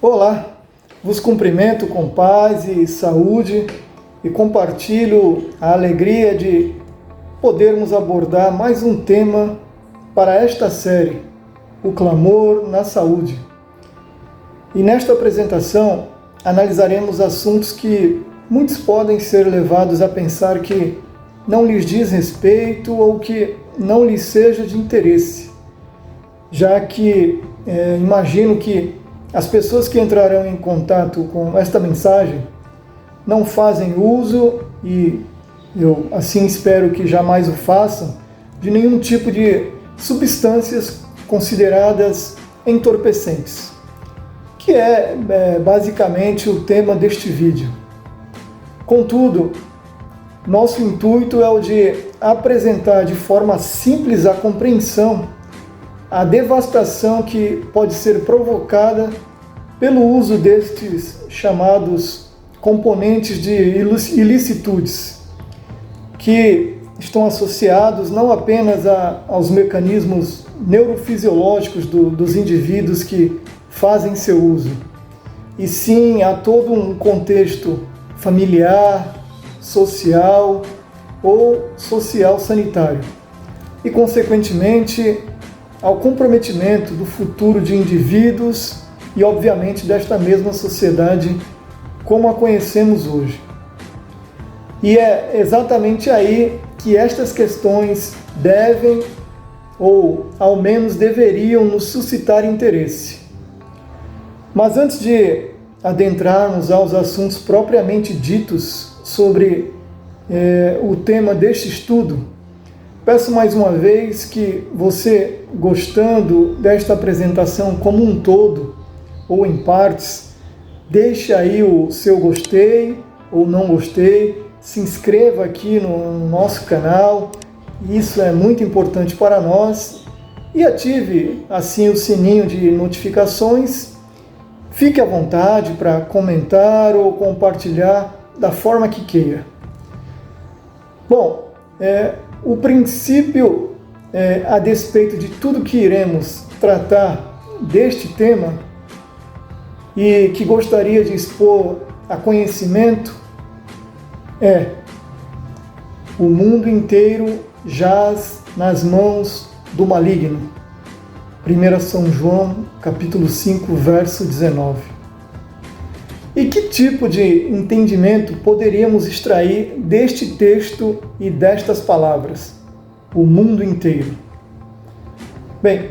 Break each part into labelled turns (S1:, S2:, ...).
S1: Olá, vos cumprimento com paz e saúde e compartilho a alegria de podermos abordar mais um tema para esta série, o clamor na saúde. E nesta apresentação analisaremos assuntos que muitos podem ser levados a pensar que não lhes diz respeito ou que não lhes seja de interesse, já que imagino que as pessoas que entrarão em contato com esta mensagem não fazem uso, e eu assim espero que jamais o façam, de nenhum tipo de substâncias consideradas entorpecentes, que é basicamente o tema deste vídeo. Contudo, nosso intuito é o de apresentar de forma simples à compreensão a devastação que pode ser provocada pelo uso destes chamados componentes de ilicitudes, que estão associados não apenas aos mecanismos neurofisiológicos dos indivíduos que fazem seu uso, e sim a todo um contexto familiar, social ou social sanitário, e consequentemente ao comprometimento do futuro de indivíduos e, obviamente, desta mesma sociedade como a conhecemos hoje. E é exatamente aí que estas questões devem, ou ao menos deveriam, nos suscitar interesse. Mas antes de adentrarmos aos assuntos propriamente ditos sobre o tema deste estudo, peço mais uma vez que você, gostando desta apresentação como um todo, ou em partes, deixe aí o seu gostei ou não gostei, se inscreva aqui no nosso canal, isso é muito importante para nós, e ative assim o sininho de notificações. Fique à vontade para comentar ou compartilhar da forma que queira. Bom, o princípio, a despeito de tudo que iremos tratar deste tema e que gostaria de expor a conhecimento, o mundo inteiro jaz nas mãos do maligno. 1 São João, capítulo 5, verso 19. E que tipo de entendimento poderíamos extrair deste texto e destas palavras? O mundo inteiro. Bem,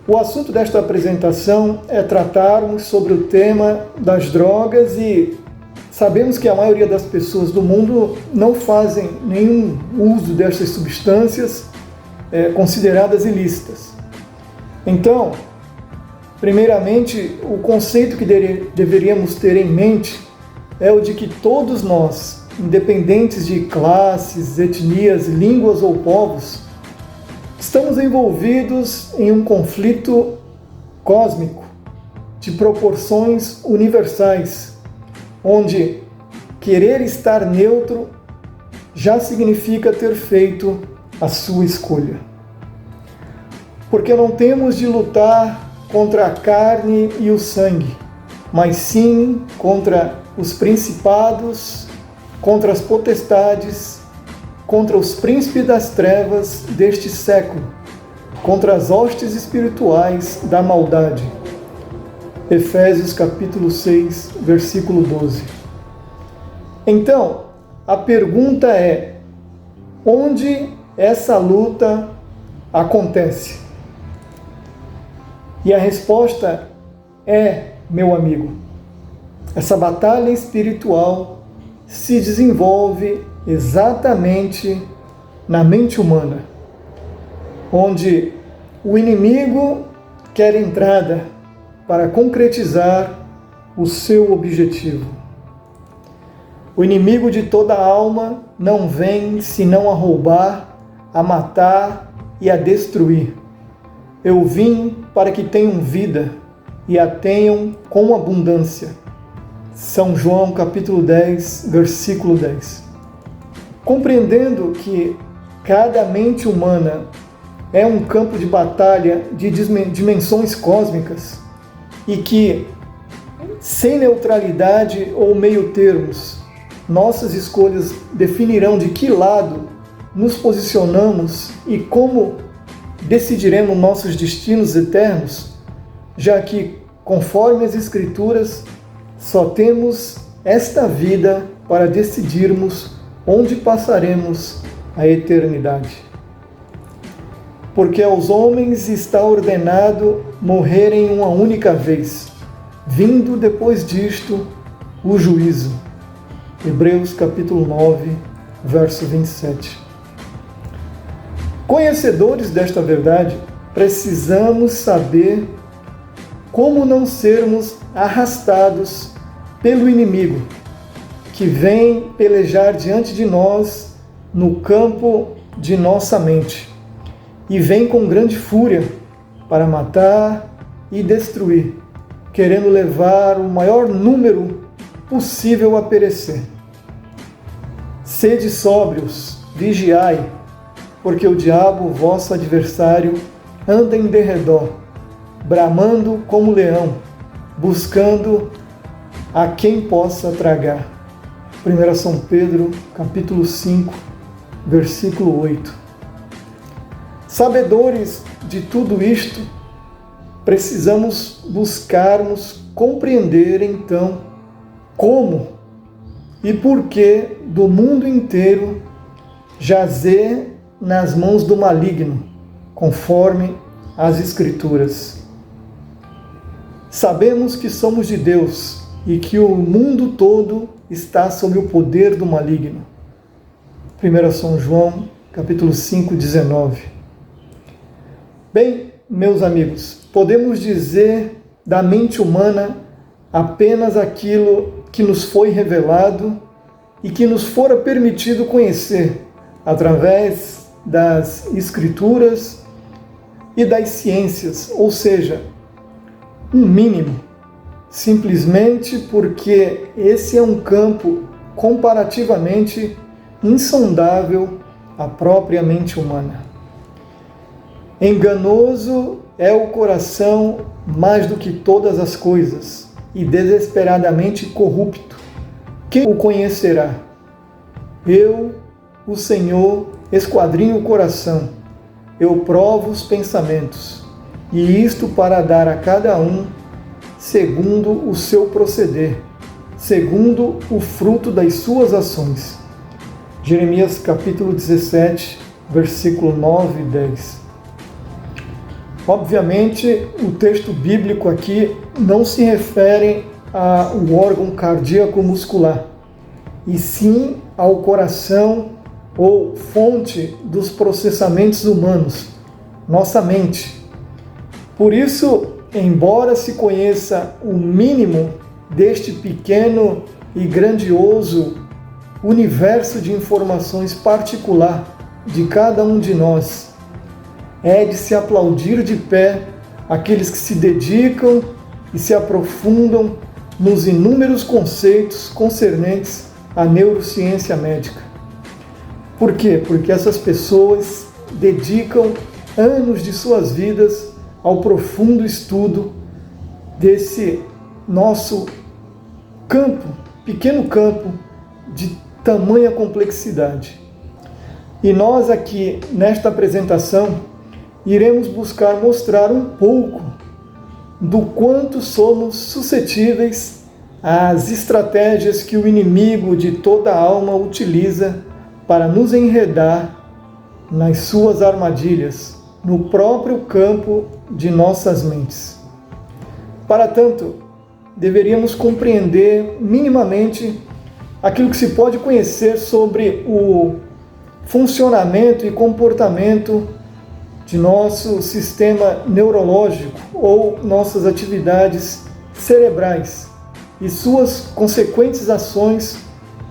S1: o assunto desta apresentação é tratarmos sobre o tema das drogas, e sabemos que a maioria das pessoas do mundo não fazem nenhum uso destas substâncias consideradas ilícitas. Então, primeiramente, o conceito que deveríamos ter em mente é o de que todos nós, independentes de classes, etnias, línguas ou povos, estamos envolvidos em um conflito cósmico de proporções universais, onde querer estar neutro já significa ter feito a sua escolha. Porque não temos de lutar contra a carne e o sangue, mas sim contra os principados, contra as potestades, contra os príncipes das trevas deste século, contra as hostes espirituais da maldade. Efésios capítulo 6, versículo 12. Então, a pergunta é: onde essa luta acontece? E a resposta é, meu amigo, essa batalha espiritual se desenvolve exatamente na mente humana, onde o inimigo quer entrada para concretizar o seu objetivo. O inimigo de toda alma não vem senão a roubar, a matar e a destruir. Eu vim para que tenham vida e a tenham com abundância. São João capítulo 10, versículo 10. Compreendendo que cada mente humana é um campo de batalha de dimensões cósmicas e que sem neutralidade ou meio termos. Nossas escolhas definirão de que lado nos posicionamos e como decidiremos nossos destinos eternos, já que, conforme as Escrituras, só temos esta vida para decidirmos onde passaremos a eternidade. Porque aos homens está ordenado morrerem uma única vez, vindo depois disto o juízo. Hebreus capítulo 9, verso 27. Conhecedores desta verdade, precisamos saber como não sermos arrastados pelo inimigo, que vem pelejar diante de nós no campo de nossa mente, e vem com grande fúria para matar e destruir, querendo levar o maior número possível a perecer. Sede sóbrios, vigiai, porque o diabo, vosso adversário, anda em derredor, bramando como leão, buscando a quem possa tragar. 1 São Pedro, capítulo 5, versículo 8. Sabedores de tudo isto, precisamos buscarmos compreender então como e por que do mundo inteiro jazer nas mãos do maligno, conforme as Escrituras. Sabemos que somos de Deus e que o mundo todo está sob o poder do maligno. 1 São João, capítulo 5, 19. Bem, meus amigos, podemos dizer da mente humana apenas aquilo que nos foi revelado e que nos fora permitido conhecer através das Escrituras e das ciências, ou seja, um mínimo, simplesmente porque esse é um campo comparativamente insondável à própria mente humana. Enganoso é o coração mais do que todas as coisas, e desesperadamente corrupto. Quem o conhecerá? Eu, o Senhor, esquadrinho o coração, eu provo os pensamentos, e isto para dar a cada um segundo o seu proceder, segundo o fruto das suas ações. Jeremias capítulo 17, versículo 9 e 10. Obviamente, o texto bíblico aqui não se refere ao órgão cardíaco muscular, e sim ao coração ou fonte dos processamentos humanos, nossa mente. Por isso, embora se conheça o mínimo deste pequeno e grandioso universo de informações particular de cada um de nós, é de se aplaudir de pé aqueles que se dedicam e se aprofundam nos inúmeros conceitos concernentes à neurociência médica. Por quê? Porque essas pessoas dedicam anos de suas vidas ao profundo estudo desse nosso campo, pequeno campo de tamanha complexidade. E nós aqui, nesta apresentação, iremos buscar mostrar um pouco do quanto somos suscetíveis às estratégias que o inimigo de toda a alma utiliza para nos enredar nas suas armadilhas, no próprio campo de nossas mentes. Para tanto, deveríamos compreender minimamente aquilo que se pode conhecer sobre o funcionamento e comportamento de nosso sistema neurológico ou nossas atividades cerebrais e suas consequentes ações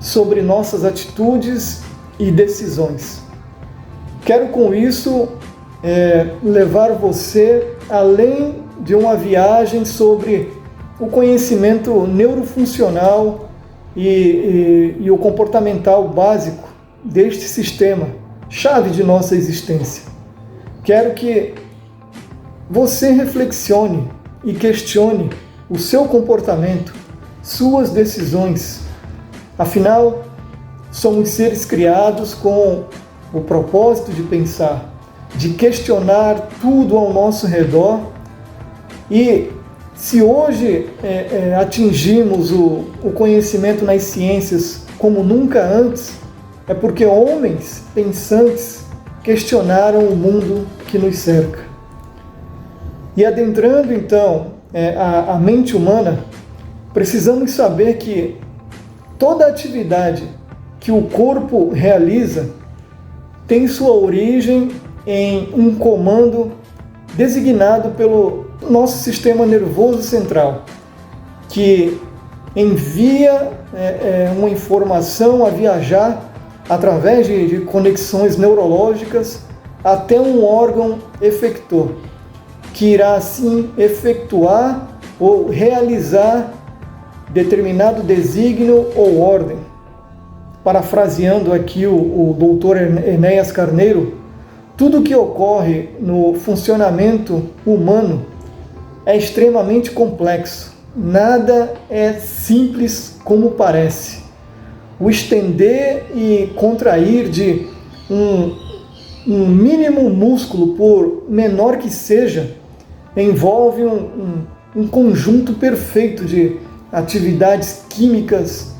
S1: sobre nossas atitudes e decisões. Quero com isso levar você além de uma viagem sobre o conhecimento neurofuncional e o comportamental básico deste sistema, chave de nossa existência. Quero que você reflexione e questione o seu comportamento, suas decisões. Afinal, somos seres criados com o propósito de pensar, de questionar tudo ao nosso redor. E se hoje atingimos o conhecimento nas ciências como nunca antes, é porque homens pensantes questionaram o mundo que nos cerca. E adentrando então a mente humana, precisamos saber que toda atividade que o corpo realiza tem sua origem em um comando designado pelo nosso sistema nervoso central, que envia uma informação a viajar através de conexões neurológicas até um órgão efector, que irá assim efetuar ou realizar determinado desígnio ou ordem. Parafraseando aqui o doutor Enéas Carneiro, tudo que ocorre no funcionamento humano é extremamente complexo. Nada é simples como parece. O estender e contrair de um mínimo músculo, por menor que seja, envolve um conjunto perfeito de atividades químicas,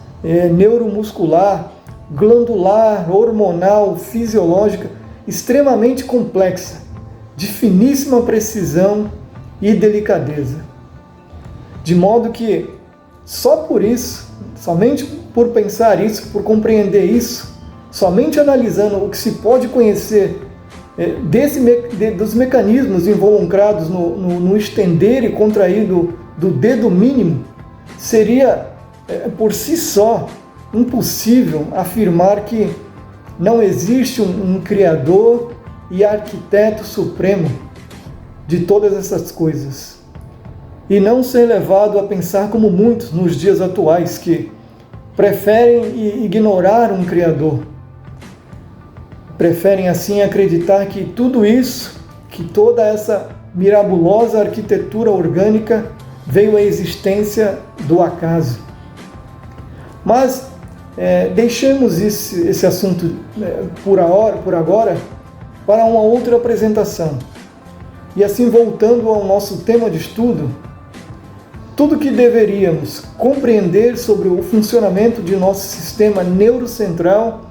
S1: neuromuscular, glandular, hormonal, fisiológica, extremamente complexa, de finíssima precisão e delicadeza. De modo que, só por isso, somente por pensar isso, por compreender isso, somente analisando o que se pode conhecer dos mecanismos involucrados no estender e contrair do dedo mínimo, seria, por si só, impossível afirmar que não existe um Criador e arquiteto supremo de todas essas coisas. E não ser levado a pensar como muitos nos dias atuais, que preferem ignorar um Criador. Preferem assim acreditar que tudo isso, que toda essa mirabulosa arquitetura orgânica veio à existência do acaso. Mas deixemos esse assunto por agora para uma outra apresentação. E assim, voltando ao nosso tema de estudo, tudo que deveríamos compreender sobre o funcionamento de nosso sistema neurocentral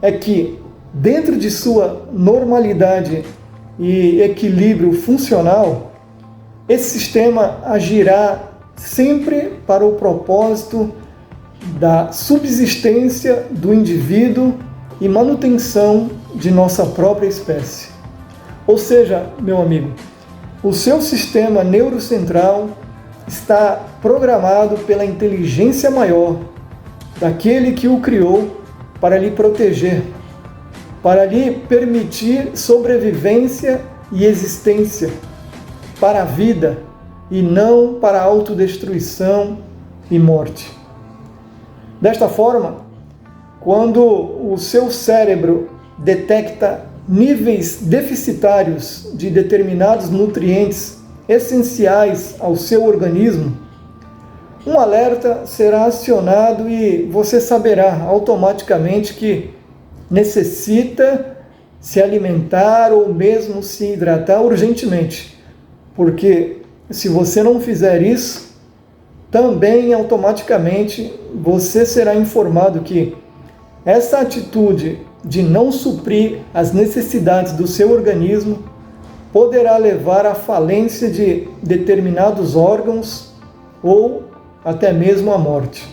S1: é que, dentro de sua normalidade e equilíbrio funcional, esse sistema agirá sempre para o propósito da subsistência do indivíduo e manutenção de nossa própria espécie. Ou seja, meu amigo, o seu sistema neurocentral está programado pela inteligência maior daquele que o criou para lhe proteger, para lhe permitir sobrevivência e existência, para a vida e não para a autodestruição e morte. Desta forma, quando o seu cérebro detecta níveis deficitários de determinados nutrientes essenciais ao seu organismo, um alerta será acionado e você saberá automaticamente que necessita se alimentar ou mesmo se hidratar urgentemente, porque se você não fizer isso, também automaticamente você será informado que essa atitude de não suprir as necessidades do seu organismo poderá levar à falência de determinados órgãos ou até mesmo à morte.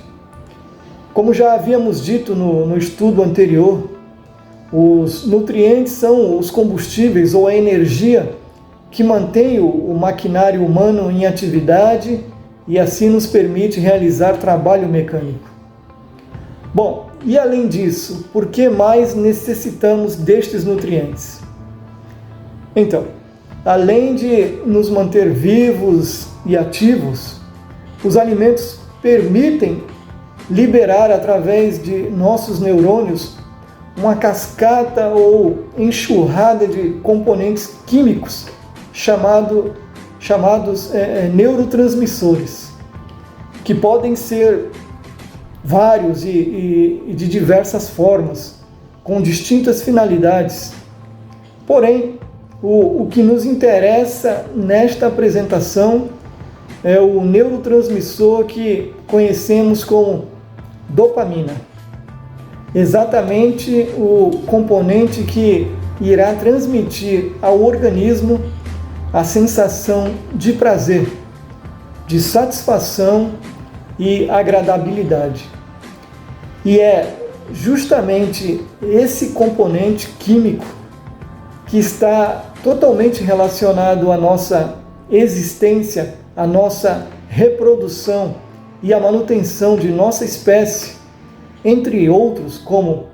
S1: Como já havíamos dito no estudo anterior, os nutrientes são os combustíveis ou a energia que mantém o maquinário humano em atividade e assim nos permite realizar trabalho mecânico. Bom, e além disso, por que mais necessitamos destes nutrientes? Então, além de nos manter vivos e ativos, os alimentos permitem liberar através de nossos neurônios uma cascata ou enxurrada de componentes químicos chamados neurotransmissores. que podem ser vários e de diversas formas, com distintas finalidades. Porém, o que nos interessa nesta apresentação é o neurotransmissor que conhecemos como dopamina. Exatamente o componente que irá transmitir ao organismo a sensação de prazer, de satisfação e agradabilidade. E é justamente esse componente químico que está totalmente relacionado à nossa existência, à nossa reprodução e à manutenção de nossa espécie, entre outros, como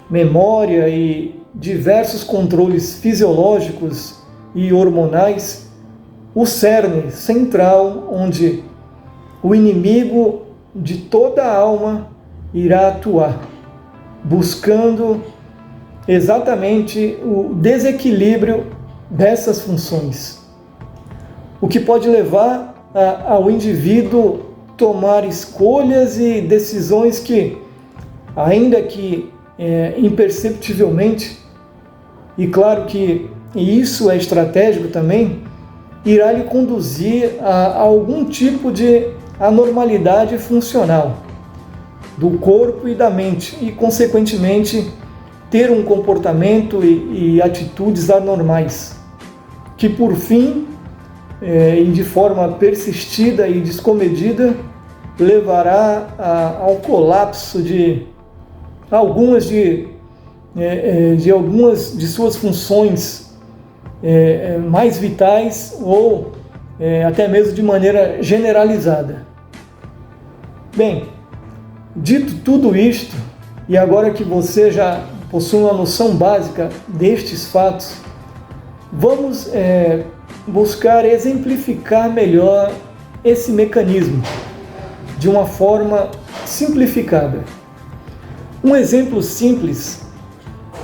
S1: memória e diversos controles fisiológicos e hormonais, o cerne central onde o inimigo de toda a alma irá atuar, buscando exatamente o desequilíbrio dessas funções, o que pode levar ao indivíduo tomar escolhas e decisões que, ainda que imperceptivelmente, e claro que isso é estratégico também, irá lhe conduzir a algum tipo de anormalidade funcional do corpo e da mente e, consequentemente, ter um comportamento e atitudes anormais, que por fim, e de forma persistida e descomedida, levará ao colapso de algumas de suas funções mais vitais ou até mesmo de maneira generalizada. Bem, dito tudo isto, e agora que você já possui uma noção básica destes fatos, vamos buscar exemplificar melhor esse mecanismo de uma forma simplificada. Um exemplo simples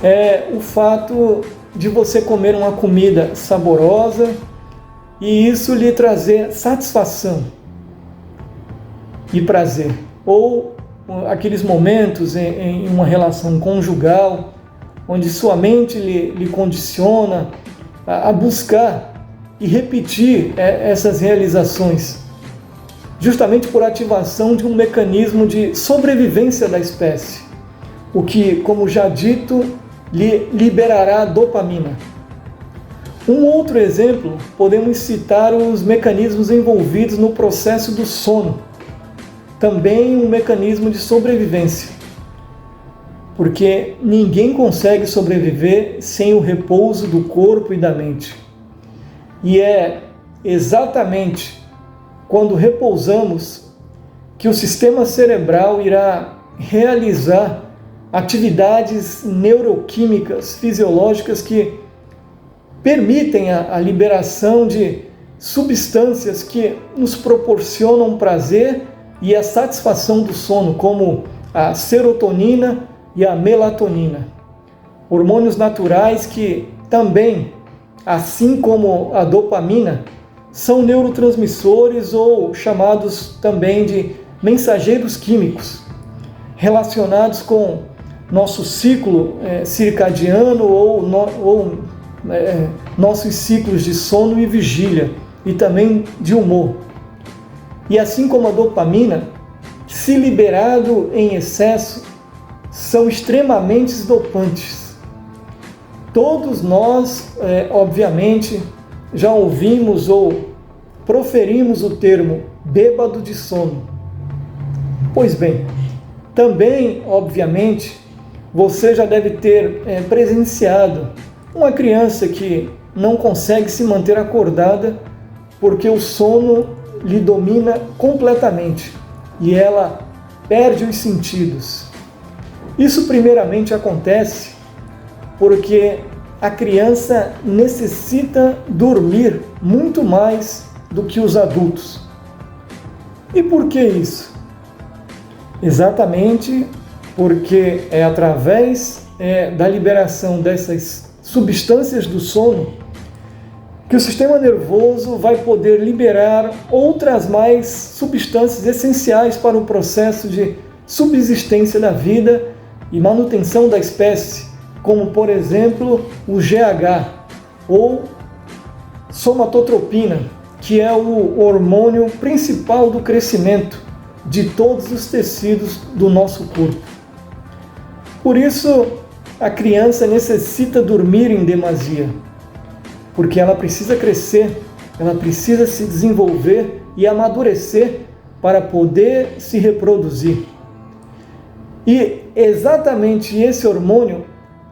S1: é o fato de você comer uma comida saborosa e isso lhe trazer satisfação e prazer. Ou aqueles momentos em uma relação conjugal, onde sua mente lhe condiciona a buscar e repetir essas realizações, justamente por ativação de um mecanismo de sobrevivência da espécie, o que, como já dito, lhe liberará dopamina. Um outro exemplo, podemos citar os mecanismos envolvidos no processo do sono, também um mecanismo de sobrevivência, porque ninguém consegue sobreviver sem o repouso do corpo e da mente. E é exatamente quando repousamos que o sistema cerebral irá realizar atividades neuroquímicas, fisiológicas que permitem a liberação de substâncias que nos proporcionam prazer e a satisfação do sono, como a serotonina e a melatonina. Hormônios naturais que também, assim como a dopamina, são neurotransmissores ou chamados também de mensageiros químicos, relacionados com nosso ciclo circadiano ou nossos ciclos de sono e vigília, e também de humor. E assim como a dopamina, se liberado em excesso, são extremamente dopantes. Todos nós, obviamente, já ouvimos ou proferimos o termo bêbado de sono. Pois bem, também, obviamente, você já deve ter presenciado uma criança que não consegue se manter acordada porque o sono lhe domina completamente e ela perde os sentidos. Isso primeiramente acontece porque a criança necessita dormir muito mais do que os adultos. E por que isso? Exatamente porque é através da liberação dessas substâncias do sono que o sistema nervoso vai poder liberar outras mais substâncias essenciais para o processo de subsistência da vida e manutenção da espécie, como, por exemplo, o GH, ou somatotropina, que é o hormônio principal do crescimento de todos os tecidos do nosso corpo. Por isso, a criança necessita dormir em demasia, porque ela precisa crescer, ela precisa se desenvolver e amadurecer para poder se reproduzir. E exatamente esse hormônio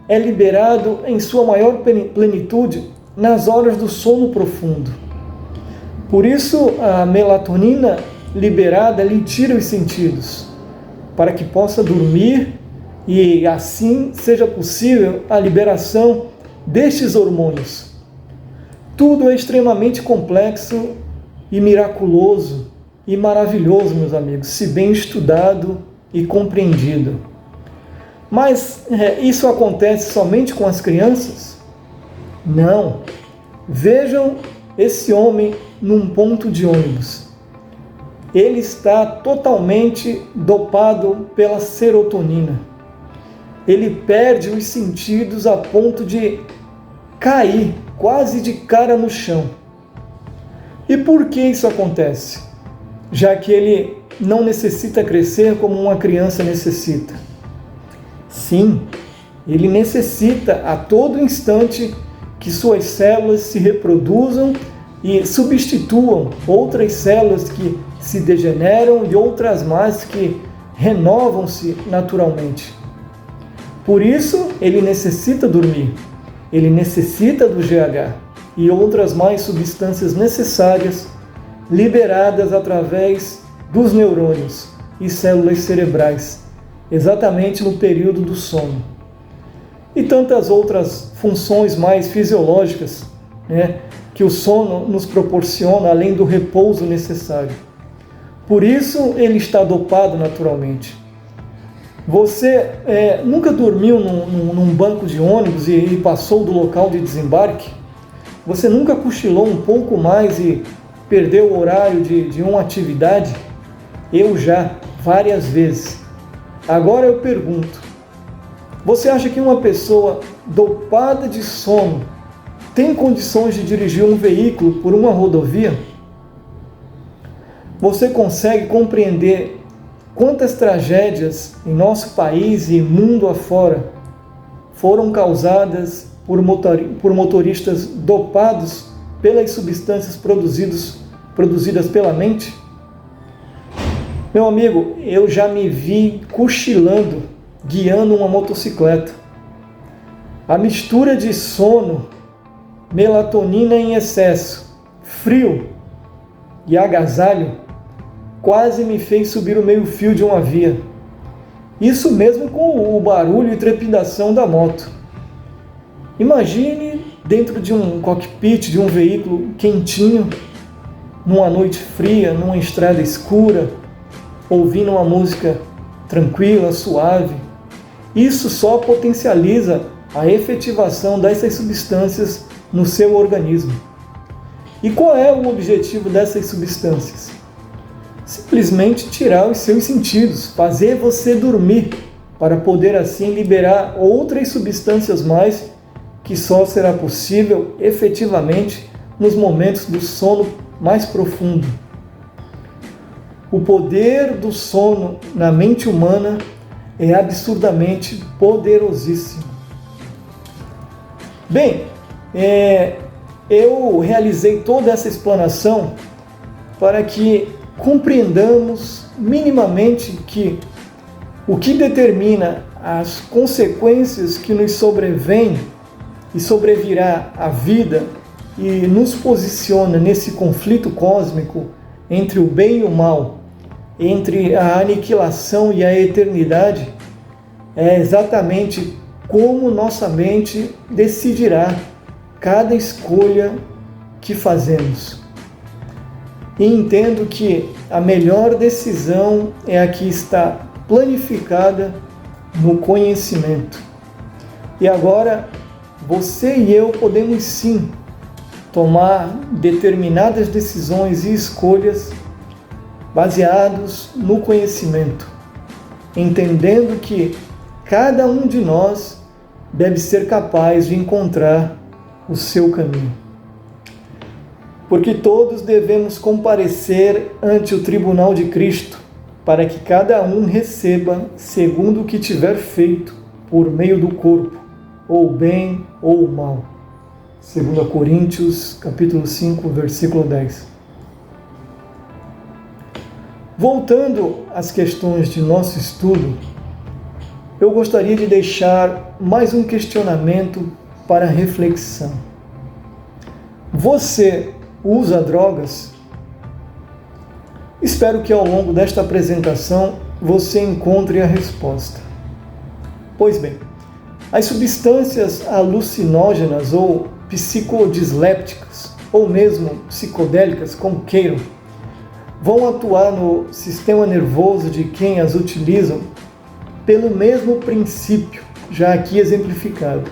S1: é liberado em sua maior plenitude nas horas do sono profundo. Por isso, a melatonina liberada lhe tira os sentidos, para que possa dormir e assim seja possível a liberação destes hormônios. Tudo é extremamente complexo e miraculoso e maravilhoso, meus amigos, se bem estudado e compreendido. Mas isso acontece somente com as crianças? Não. Vejam esse homem num ponto de ônibus. Ele está totalmente dopado pela serotonina. Ele perde os sentidos a ponto de cair quase de cara no chão. E por que isso acontece? Já que ele não necessita crescer como uma criança necessita. Sim, ele necessita a todo instante que suas células se reproduzam e substituam outras células que se degeneram e outras mais que renovam-se naturalmente. Por isso, ele necessita dormir. Ele necessita do GH e outras mais substâncias necessárias liberadas através dos neurônios e células cerebrais, exatamente no período do sono. E tantas outras funções mais fisiológicas, que o sono nos proporciona, além do repouso necessário. Por isso, ele está dopado naturalmente. Você nunca dormiu num banco de ônibus e passou do local de desembarque? Você nunca cochilou um pouco mais e perdeu o horário de uma atividade? Eu já, várias vezes. Agora eu pergunto, você acha que uma pessoa dopada de sono tem condições de dirigir um veículo por uma rodovia? Você consegue compreender quantas tragédias em nosso país e mundo afora foram causadas por motoristas dopados pelas substâncias produzidas pela mente? Meu amigo, eu já me vi cochilando, guiando uma motocicleta. A mistura de sono, melatonina em excesso, frio e agasalho quase me fez subir o meio-fio de uma via. Isso mesmo com o barulho e trepidação da moto. Imagine dentro de um cockpit de um veículo quentinho, numa noite fria, numa estrada escura, ouvindo uma música tranquila, suave. Isso só potencializa a efetivação dessas substâncias no seu organismo. E qual é o objetivo dessas substâncias? Simplesmente tirar os seus sentidos, fazer você dormir, para poder assim liberar outras substâncias mais que só será possível efetivamente nos momentos do sono mais profundo. O poder do sono na mente humana é absurdamente poderosíssimo. Bem, eu realizei toda essa explanação para que compreendamos minimamente que o que determina as consequências que nos sobrevêm e sobrevirá à vida e nos posiciona nesse conflito cósmico entre o bem e o mal, entre a aniquilação e a eternidade, é exatamente como nossa mente decidirá cada escolha que fazemos. E entendo que a melhor decisão é a que está planificada no conhecimento. E agora, você e eu podemos sim tomar determinadas decisões e escolhas baseados no conhecimento, entendendo que cada um de nós deve ser capaz de encontrar o seu caminho. Porque todos devemos comparecer ante o tribunal de Cristo, para que cada um receba segundo o que tiver feito por meio do corpo, ou bem ou mal. 2 Coríntios, capítulo 5, versículo 10. Voltando às questões de nosso estudo, eu gostaria de deixar mais um questionamento para reflexão. Você usa drogas? Espero que ao longo desta apresentação você encontre a resposta. Pois bem, as substâncias alucinógenas ou psicodislépticas, ou mesmo psicodélicas, como queiram, vão atuar no sistema nervoso de quem as utilizam pelo mesmo princípio, já aqui exemplificado.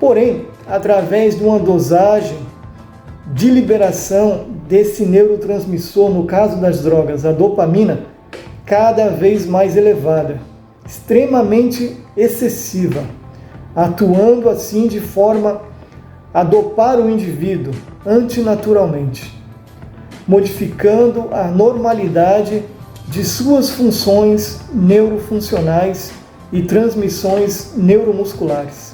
S1: Porém, através de uma dosagem de liberação desse neurotransmissor, no caso das drogas, a dopamina, cada vez mais elevada, extremamente excessiva, atuando assim de forma a dopar o indivíduo antinaturalmente, modificando a normalidade de suas funções neurofuncionais e transmissões neuromusculares,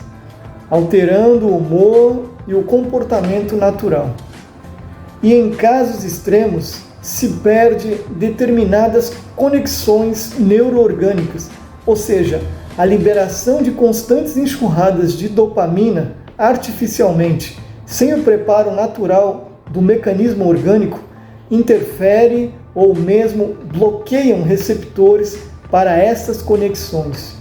S1: alterando o humor e o comportamento natural. E em casos extremos, se perde determinadas conexões neuroorgânicas, ou seja, a liberação de constantes enxurradas de dopamina artificialmente, sem o preparo natural do mecanismo orgânico, interfere ou mesmo bloqueiam receptores para essas conexões,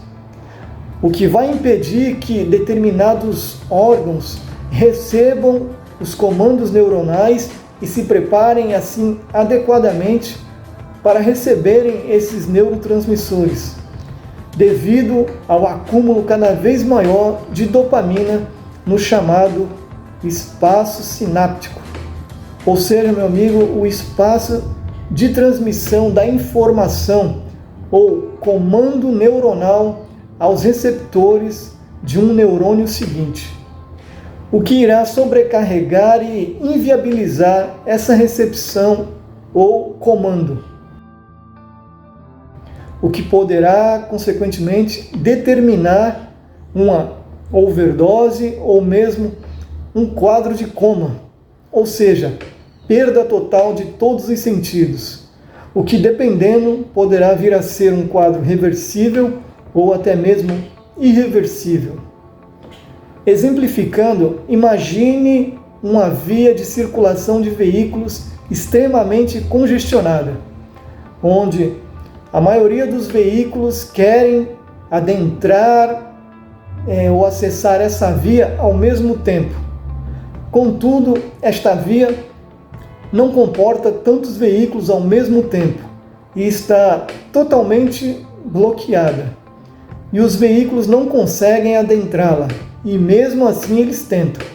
S1: o que vai impedir que determinados órgãos recebam os comandos neuronais e se preparem assim adequadamente para receberem esses neurotransmissores, devido ao acúmulo cada vez maior de dopamina no chamado espaço sináptico, ou seja, meu amigo, o espaço de transmissão da informação ou comando neuronal aos receptores de um neurônio seguinte, o que irá sobrecarregar e inviabilizar essa recepção ou comando, o que poderá, consequentemente, determinar uma overdose ou mesmo um quadro de coma, ou seja, perda total de todos os sentidos, o que, dependendo, poderá vir a ser um quadro reversível ou até mesmo irreversível. Exemplificando, imagine uma via de circulação de veículos extremamente congestionada, onde a maioria dos veículos querem adentrar ou acessar essa via ao mesmo tempo. Contudo, esta via não comporta tantos veículos ao mesmo tempo e está totalmente bloqueada. E os veículos não conseguem adentrá-la, e mesmo assim eles tentam.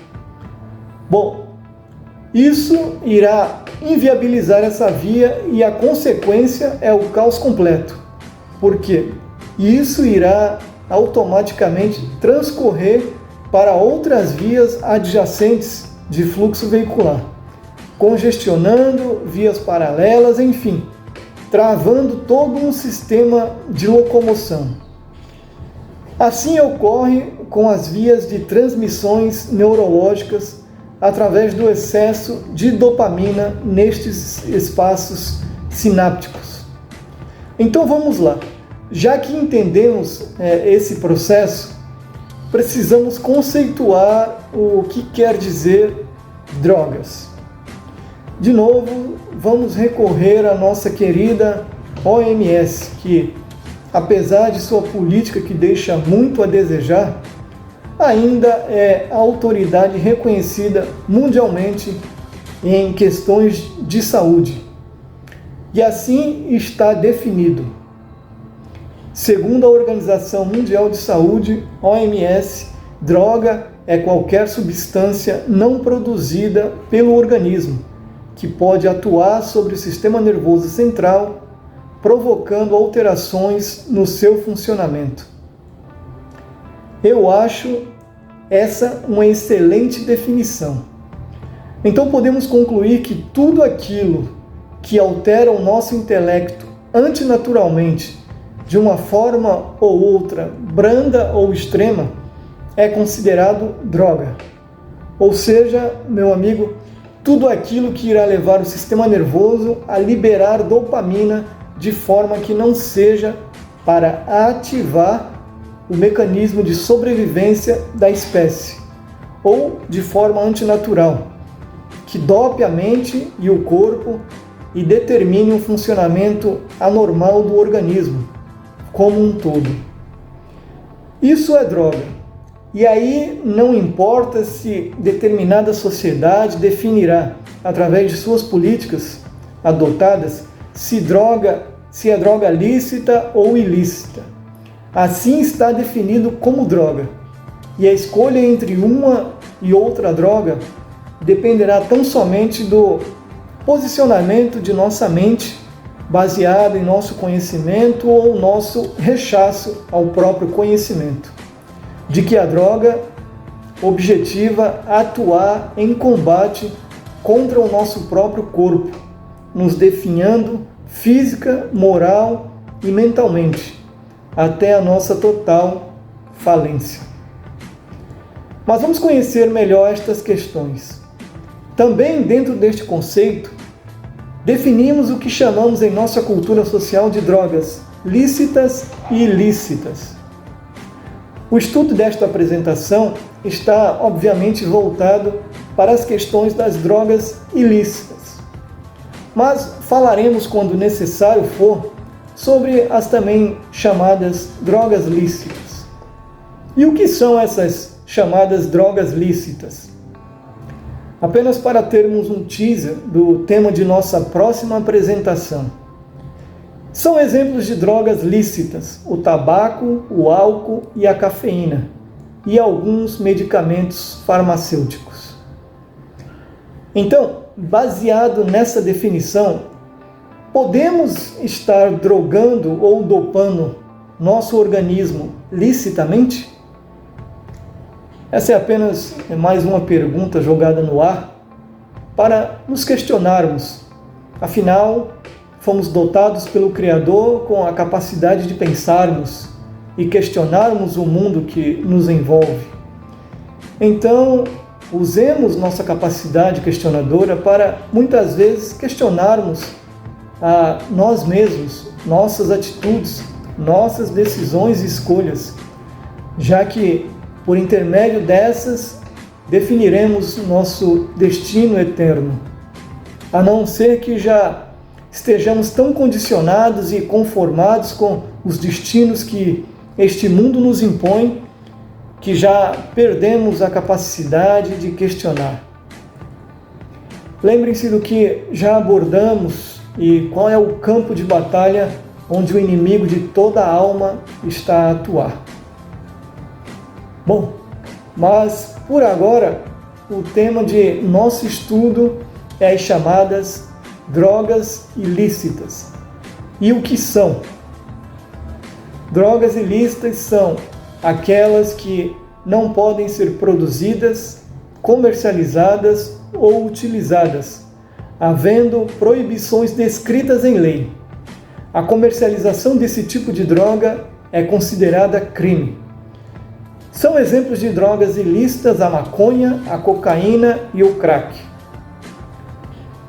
S1: Bom, isso irá inviabilizar essa via e a consequência é o caos completo. Por quê? Isso irá automaticamente transcorrer para outras vias adjacentes de fluxo veicular, congestionando vias paralelas, enfim, travando todo um sistema de locomoção. Assim ocorre com as vias de transmissões neurológicas através do excesso de dopamina nestes espaços sinápticos. Então vamos lá. Já que entendemos esse processo, precisamos conceituar o que quer dizer drogas. De novo, vamos recorrer à nossa querida OMS, que, apesar de sua política que deixa muito a desejar, ainda é a autoridade reconhecida mundialmente em questões de saúde. E assim está definido. Segundo a Organização Mundial de Saúde, OMS, droga é qualquer substância não produzida pelo organismo, que pode atuar sobre o sistema nervoso central, provocando alterações no seu funcionamento. Eu acho essa uma excelente definição. Então podemos concluir que tudo aquilo que altera o nosso intelecto antinaturalmente, de uma forma ou outra, branda ou extrema, é considerado droga. Ou seja, meu amigo, tudo aquilo que irá levar o sistema nervoso a liberar dopamina de forma que não seja para ativar o mecanismo de sobrevivência da espécie, ou de forma antinatural, que dope a mente e o corpo e determine um funcionamento anormal do organismo, como um todo. Isso é droga. E aí não importa se determinada sociedade definirá, através de suas políticas adotadas, se é droga lícita ou ilícita. Assim está definido como droga. E a escolha entre uma e outra droga dependerá tão somente do posicionamento de nossa mente, baseado em nosso conhecimento ou nosso rechaço ao próprio conhecimento, de que a droga objetiva atuar em combate contra o nosso próprio corpo, nos definhando física, moral e mentalmente, até a nossa total falência. Mas vamos conhecer melhor estas questões. Também dentro deste conceito, definimos o que chamamos em nossa cultura social de drogas lícitas e ilícitas. O estudo desta apresentação está, obviamente, voltado para as questões das drogas ilícitas. Mas falaremos, quando necessário for, sobre as também chamadas drogas lícitas. E o que são essas chamadas drogas lícitas? Apenas para termos um teaser do tema de nossa próxima apresentação. São exemplos de drogas lícitas: o tabaco, o álcool e a cafeína, e alguns medicamentos farmacêuticos. Então, baseado nessa definição, podemos estar drogando ou dopando nosso organismo licitamente? Essa é apenas mais uma pergunta jogada no ar para nos questionarmos. Afinal, fomos dotados pelo Criador com a capacidade de pensarmos e questionarmos o mundo que nos envolve. Então, usemos nossa capacidade questionadora para, muitas vezes, questionarmos a nós mesmos, nossas atitudes, nossas decisões e escolhas, já que, por intermédio dessas, definiremos nosso destino eterno, a não ser que já estejamos tão condicionados e conformados com os destinos que este mundo nos impõe, que já perdemos a capacidade de questionar. Lembrem-se do que já abordamos e qual é o campo de batalha onde o inimigo de toda a alma está a atuar. Bom, mas por agora o tema de nosso estudo é as chamadas drogas ilícitas. E o que são? Drogas ilícitas são aquelas que não podem ser produzidas, comercializadas ou utilizadas, havendo proibições descritas em lei. A comercialização desse tipo de droga é considerada crime. São exemplos de drogas ilícitas a maconha, a cocaína e o crack.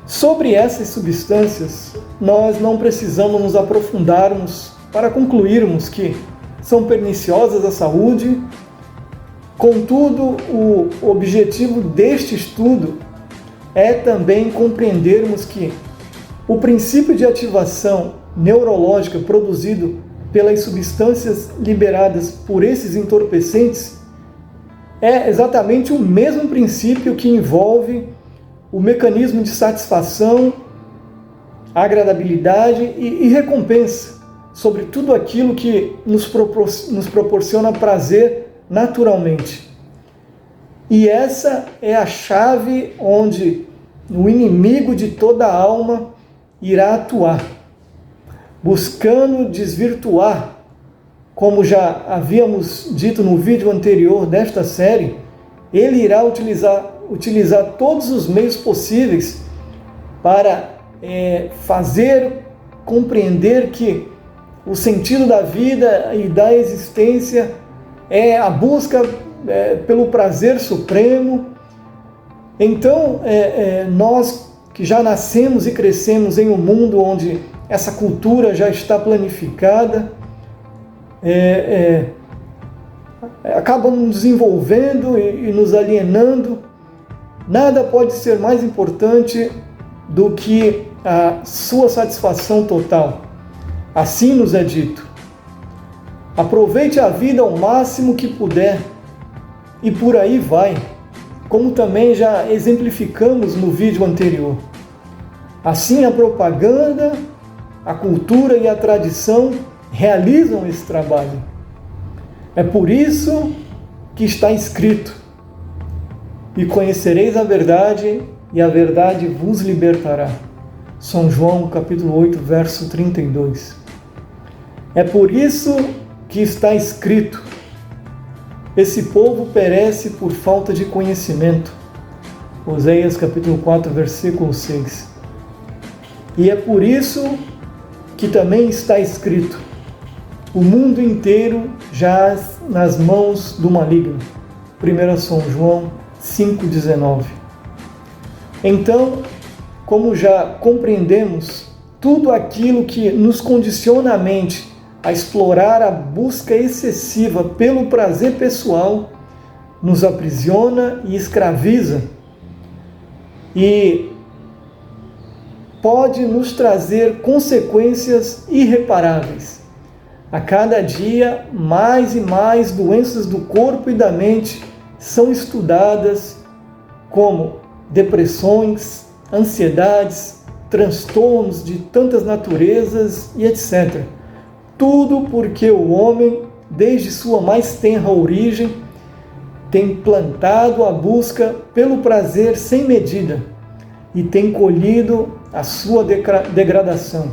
S1: Sobre essas substâncias, nós não precisamos nos aprofundarmos para concluirmos que são perniciosas à saúde. Contudo, o objetivo deste estudo é também compreendermos que o princípio de ativação neurológica produzido pelas substâncias liberadas por esses entorpecentes é exatamente o mesmo princípio que envolve o mecanismo de satisfação, agradabilidade e recompensa sobre tudo aquilo que nos proporciona prazer naturalmente. E essa é a chave onde o inimigo de toda a alma irá atuar, buscando desvirtuar, como já havíamos dito no vídeo anterior desta série. Ele irá utilizar todos os meios possíveis para fazer compreender que o sentido da vida e da existência é a busca pelo prazer supremo. Então, nós que já nascemos e crescemos em um mundo onde essa cultura já está planificada, acabamos nos envolvendo e nos alienando. Nada pode ser mais importante do que a sua satisfação total. Assim nos é dito. Aproveite a vida ao máximo que puder, e por aí vai, como também já exemplificamos no vídeo anterior. Assim, a propaganda, a cultura e a tradição realizam esse trabalho. É por isso que está escrito: e conhecereis a verdade, e a verdade vos libertará. São João, capítulo 8, verso 32. É por isso que está escrito: esse povo perece por falta de conhecimento. Oséias, capítulo 4, versículo 6. E é por isso que também está escrito: o mundo inteiro jaz nas mãos do maligno. 1 São João 5,19. Então, como já compreendemos, tudo aquilo que nos condiciona a mente a explorar a busca excessiva pelo prazer pessoal nos aprisiona e escraviza, e pode nos trazer consequências irreparáveis. A cada dia, mais e mais doenças do corpo e da mente são estudadas, como depressões, ansiedades, transtornos de tantas naturezas e etc. Tudo porque o homem, desde sua mais tenra origem, tem plantado a busca pelo prazer sem medida e tem colhido a sua degradação.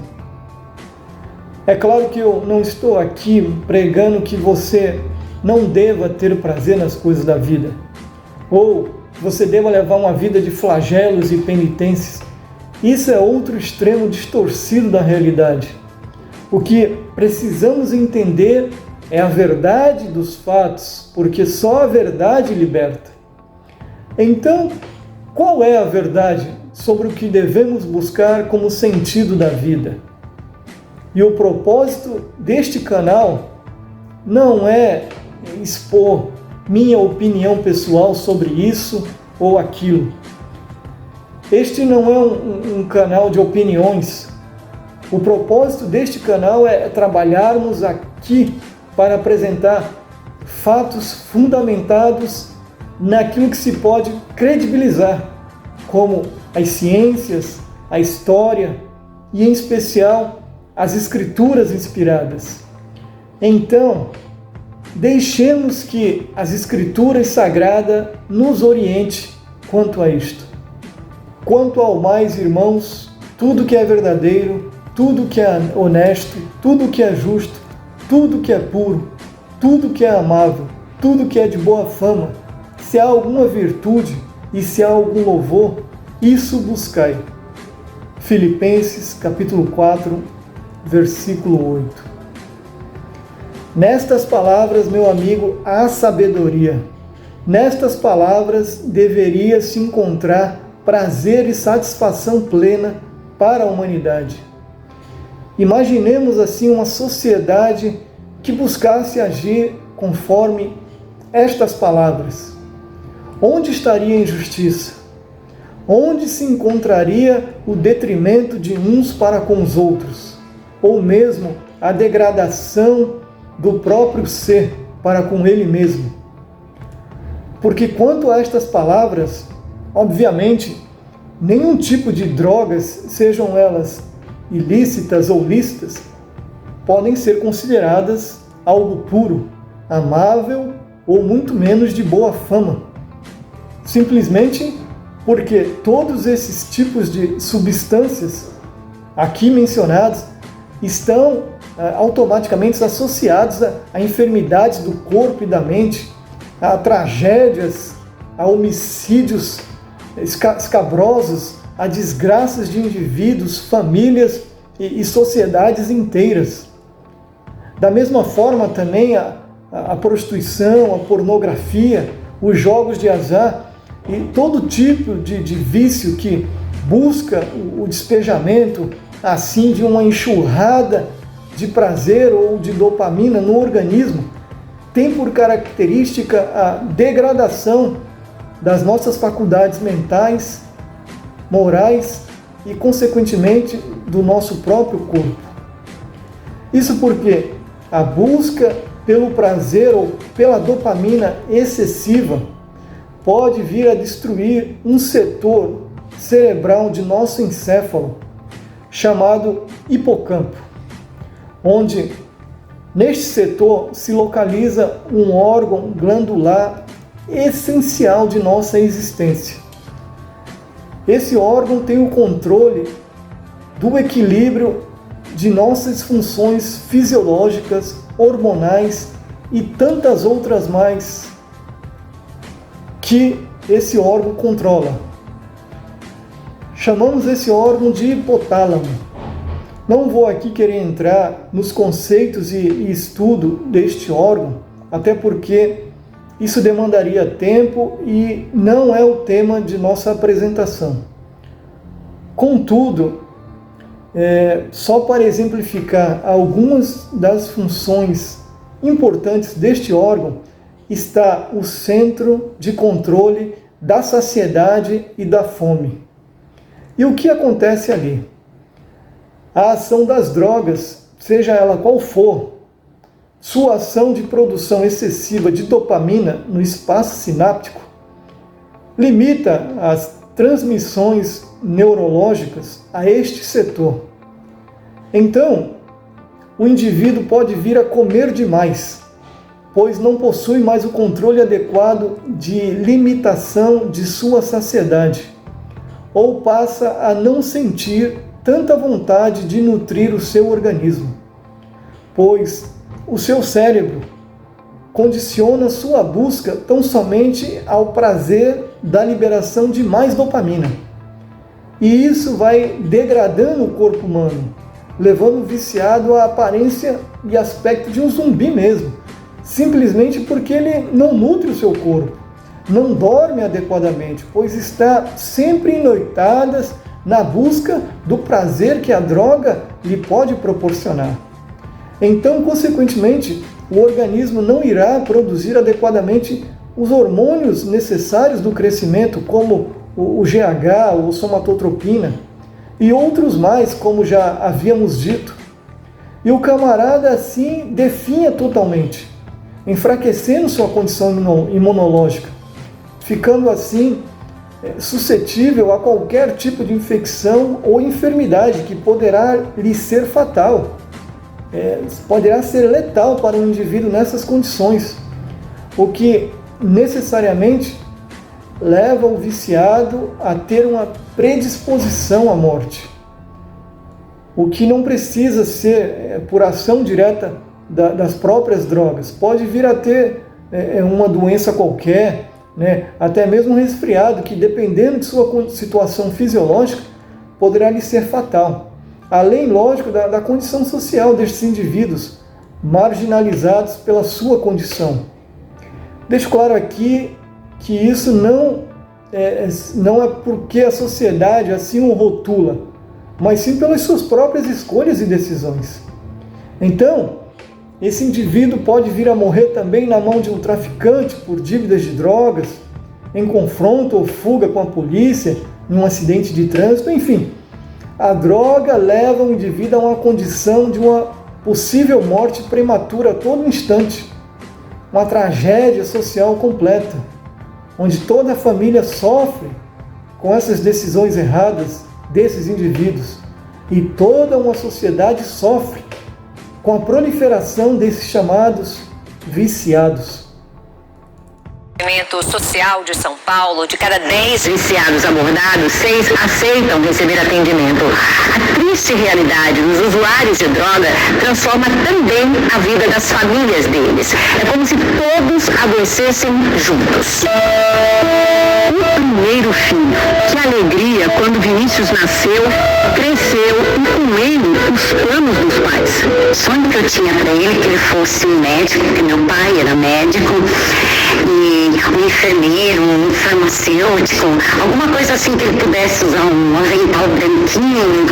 S1: É claro que eu não estou aqui pregando que você não deva ter prazer nas coisas da vida, ou você deva levar uma vida de flagelos e penitências. Isso é outro extremo distorcido da realidade. O que precisamos entender é a verdade dos fatos, porque só a verdade liberta. Então, qual é a verdade sobre o que devemos buscar como sentido da vida? E o propósito deste canal não é expor minha opinião pessoal sobre isso ou aquilo. Este não é um canal de opiniões. O propósito deste canal é trabalharmos aqui para apresentar fatos fundamentados naquilo que se pode credibilizar, como as ciências, a história e, em especial, as escrituras inspiradas. Então, deixemos que as escrituras sagradas nos oriente quanto a isto. Quanto ao mais, irmãos, tudo que é verdadeiro, tudo que é honesto, tudo que é justo, tudo que é puro, tudo que é amável, tudo que é de boa fama, se há alguma virtude e se há algum louvor, isso buscai. Filipenses, capítulo 4, versículo 8. Nestas palavras, meu amigo, há sabedoria. Nestas palavras deveria se encontrar prazer e satisfação plena para a humanidade. Imaginemos assim uma sociedade que buscasse agir conforme estas palavras. Onde estaria a injustiça? Onde se encontraria o detrimento de uns para com os outros? Ou mesmo a degradação do próprio ser para com ele mesmo? Porque quanto a estas palavras, obviamente, nenhum tipo de drogas, sejam elas ilícitas ou lícitas, podem ser consideradas algo puro, amável ou muito menos de boa fama. simplesmente porque todos esses tipos de substâncias aqui mencionados estão automaticamente associados a enfermidades do corpo e da mente, a tragédias, a homicídios escabrosos, a desgraças de indivíduos, famílias e sociedades inteiras. Da mesma forma também a prostituição, a pornografia, os jogos de azar e todo tipo de vício que busca o despejamento assim de uma enxurrada de prazer ou de dopamina no organismo, tem por característica a degradação das nossas faculdades mentais, morais e, consequentemente, do nosso próprio corpo. Isso porque a busca pelo prazer ou pela dopamina excessiva pode vir a destruir um setor cerebral de nosso encéfalo, chamado hipocampo, onde neste setor se localiza um órgão glandular essencial de nossa existência. Esse órgão tem o controle do equilíbrio de nossas funções fisiológicas, hormonais e tantas outras mais que esse órgão controla. Chamamos esse órgão de hipotálamo. Não vou aqui querer entrar nos conceitos e estudo deste órgão, até porque isso demandaria tempo e não é o tema de nossa apresentação. Contudo, só para exemplificar algumas das funções importantes deste órgão, está o centro de controle da saciedade e da fome. E o que acontece ali? A ação das drogas, seja ela qual for, sua ação de produção excessiva de dopamina no espaço sináptico, limita as transmissões neurológicas a este setor. Então, o indivíduo pode vir a comer demais, pois não possui mais o controle adequado de limitação de sua saciedade, ou passa a não sentir tanta vontade de nutrir o seu organismo, pois o seu cérebro condiciona sua busca tão somente ao prazer da liberação de mais dopamina. E isso vai degradando o corpo humano, levando o viciado à aparência e aspecto de um zumbi mesmo, simplesmente porque ele não nutre o seu corpo, não dorme adequadamente, pois está sempre em noitadas na busca do prazer que a droga lhe pode proporcionar. Então, consequentemente, o organismo não irá produzir adequadamente os hormônios necessários do crescimento, como o GH, ou somatotropina, e outros mais, como já havíamos dito. E o camarada assim definha totalmente, enfraquecendo sua condição imunológica, ficando assim suscetível a qualquer tipo de infecção ou enfermidade que poderá lhe ser fatal. Poderá ser letal para um indivíduo nessas condições, o que necessariamente leva o viciado a ter uma predisposição à morte. O que não precisa ser por ação direta das próprias drogas. Pode vir a ter uma doença qualquer, até mesmo um resfriado, que dependendo de sua situação fisiológica, poderá lhe ser fatal. Além, lógico, da condição social destes indivíduos, marginalizados pela sua condição. Deixo claro aqui que isso não é porque a sociedade assim o rotula, mas sim pelas suas próprias escolhas e decisões. Então, esse indivíduo pode vir a morrer também na mão de um traficante por dívidas de drogas, em confronto ou fuga com a polícia, em um acidente de trânsito, enfim. A droga leva o indivíduo a uma condição de uma possível morte prematura a todo instante. Uma tragédia social completa, onde toda a família sofre com essas decisões erradas desses indivíduos. E toda uma sociedade sofre com a proliferação desses chamados viciados.
S2: Movimento Social de São Paulo, de cada 10 viciados abordados, 6 aceitam receber atendimento. A triste realidade dos usuários de droga transforma também a vida das famílias deles. É como se todos adoecessem juntos. O primeiro filho. Que alegria quando Vinícius nasceu, cresceu e com ele os planos dos pais. O sonho que eu tinha para ele que ele fosse um médico, porque meu pai era médico, e um enfermeiro, um farmacêutico, alguma coisa assim que ele pudesse usar um avental branquinho.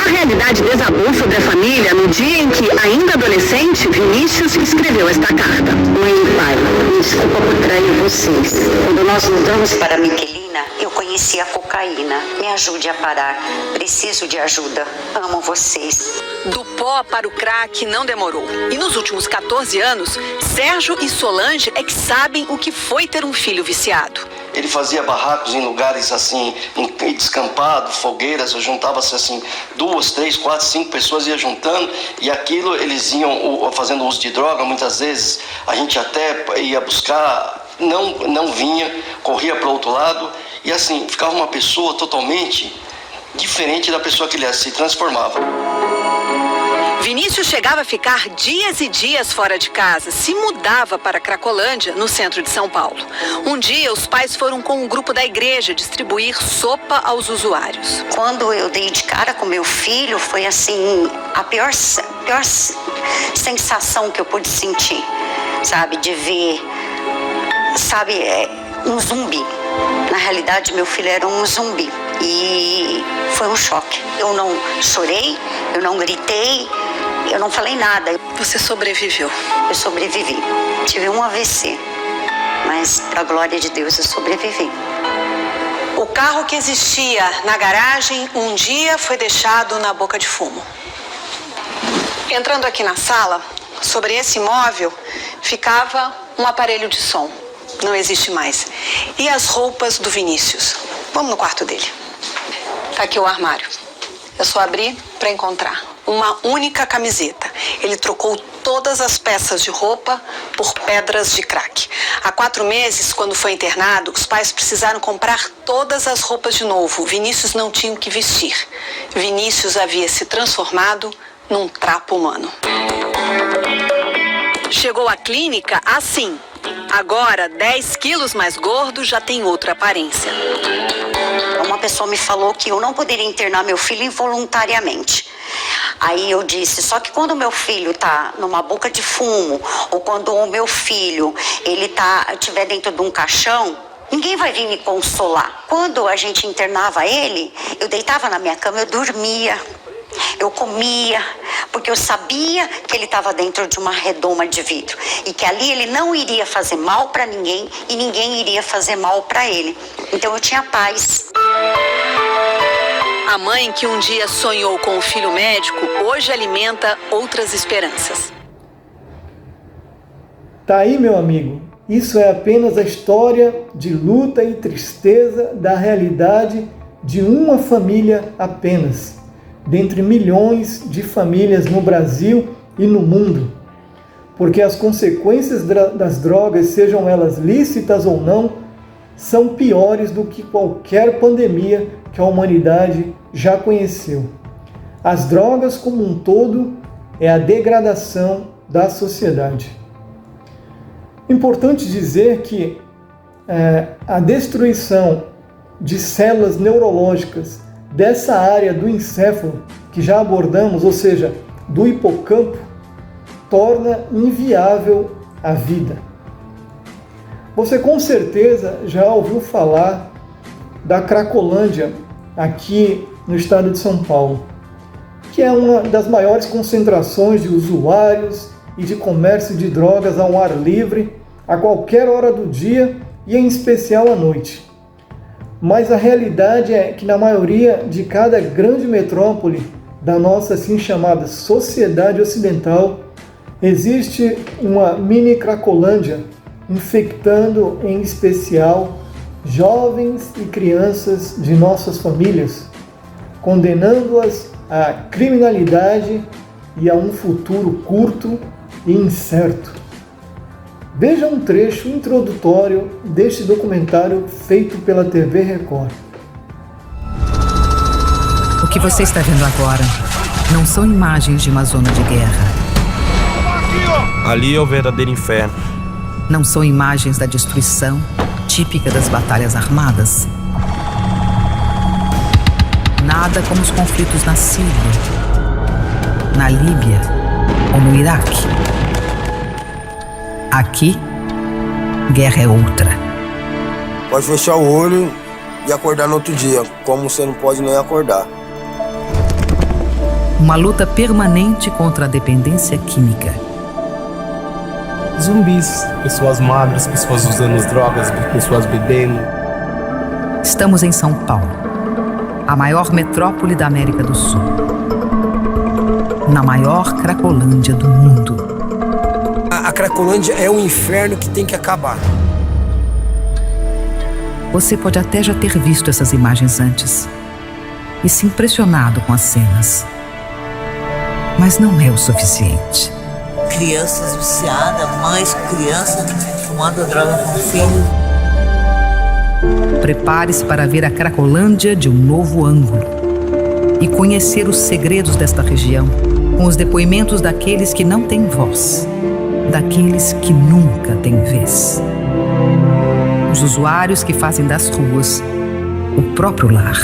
S2: A realidade desabou sobre a família no dia em que, ainda adolescente, Vinícius escreveu esta carta. Mãe e pai, me desculpa por trair vocês. Quando nós mudamos para Miquelina, eu conheci a cocaína. Me ajude a parar. Preciso de ajuda. Amo vocês.
S3: Do pó para o crack não demorou. E nos últimos 14 anos, Sérgio e Solange é que sabem o que foi ter um filho viciado.
S4: Ele fazia barracos em lugares assim, em descampado, fogueiras, juntava-se assim, 2, 3, 4, 5 pessoas ia juntando, e aquilo eles iam fazendo uso de droga, muitas vezes a gente até ia buscar, não vinha, corria para o outro lado, e assim, ficava uma pessoa totalmente diferente da pessoa que ele se transformava.
S3: Vinícius chegava a ficar dias e dias fora de casa, se mudava para Cracolândia, no centro de São Paulo. Um dia, os pais foram com um grupo da igreja distribuir sopa aos usuários.
S5: Quando eu dei de cara com meu filho, foi assim, a pior sensação que eu pude sentir, sabe, de ver, sabe, um zumbi. Na realidade, meu filho era um zumbi e foi um choque. Eu não chorei, eu não gritei, eu não falei nada.
S3: Você sobreviveu?
S5: Eu sobrevivi. Tive um AVC, mas, para a glória de Deus, eu sobrevivi.
S3: O carro que existia na garagem, um dia foi deixado na boca de fumo. Entrando aqui na sala, sobre esse móvel, ficava um aparelho de som. Não existe mais. E as roupas do Vinícius? Vamos no quarto dele. Tá aqui o armário. Eu só abri para encontrar uma única camiseta. Ele trocou todas as peças de roupa por pedras de crack. Há 4 meses, quando foi internado, os pais precisaram comprar todas as roupas de novo. Vinícius não tinha o que vestir. Vinícius havia se transformado num trapo humano. Chegou à clínica assim. Agora, 10 quilos mais gordo, já tem outra aparência.
S5: Uma pessoa me falou que eu não poderia internar meu filho involuntariamente. Aí eu disse, só que quando o meu filho tá numa boca de fumo, ou quando o meu filho estiver dentro de um caixão, ninguém vai vir me consolar. Quando a gente internava ele, eu deitava na minha cama, eu dormia. Eu comia, porque eu sabia que ele estava dentro de uma redoma de vidro e que ali ele não iria fazer mal para ninguém e ninguém iria fazer mal para ele. Então eu tinha paz.
S3: A mãe que um dia sonhou com o filho médico, hoje alimenta outras esperanças.
S1: Tá aí, meu amigo. Isso é apenas a história de luta e tristeza da realidade de uma família apenas, dentre milhões de famílias no Brasil e no mundo. Porque as consequências das drogas, sejam elas lícitas ou não, são piores do que qualquer pandemia que a humanidade já conheceu. As drogas, como um todo, é a degradação da sociedade. Importante dizer que a destruição de células neurológicas dessa área do encéfalo, que já abordamos, ou seja, do hipocampo, torna inviável a vida. Você com certeza já ouviu falar da Cracolândia, aqui no estado de São Paulo, que é uma das maiores concentrações de usuários e de comércio de drogas ao ar livre, a qualquer hora do dia e em especial à noite. Mas a realidade é que na maioria de cada grande metrópole da nossa assim chamada sociedade ocidental, existe uma mini Cracolândia, infectando em especial jovens e crianças de nossas famílias, condenando-as à criminalidade e a um futuro curto e incerto. Veja um trecho introdutório deste documentário feito pela TV Record.
S6: O que você está vendo agora não são imagens de uma zona de guerra.
S7: Ali é o verdadeiro inferno.
S6: Não são imagens da destruição típica das batalhas armadas. Nada como os conflitos na Síria, na Líbia ou no Iraque. Aqui, guerra é outra.
S8: Pode fechar o olho e acordar no outro dia, como você não pode nem acordar.
S6: Uma luta permanente contra a dependência química.
S9: Zumbis, pessoas magras, pessoas usando drogas, pessoas bebendo.
S6: Estamos em São Paulo, a maior metrópole da América do Sul. Na maior Cracolândia do mundo.
S8: A Cracolândia é um inferno que tem que acabar.
S6: Você pode até já ter visto essas imagens antes e se impressionado com as cenas. Mas não é o suficiente.
S10: Crianças viciadas, mães com criança fumando droga com filho.
S6: Prepare-se para ver a Cracolândia de um novo ângulo e conhecer os segredos desta região com os depoimentos daqueles que não têm voz, daqueles que nunca têm vez. Os usuários que fazem das ruas o próprio lar.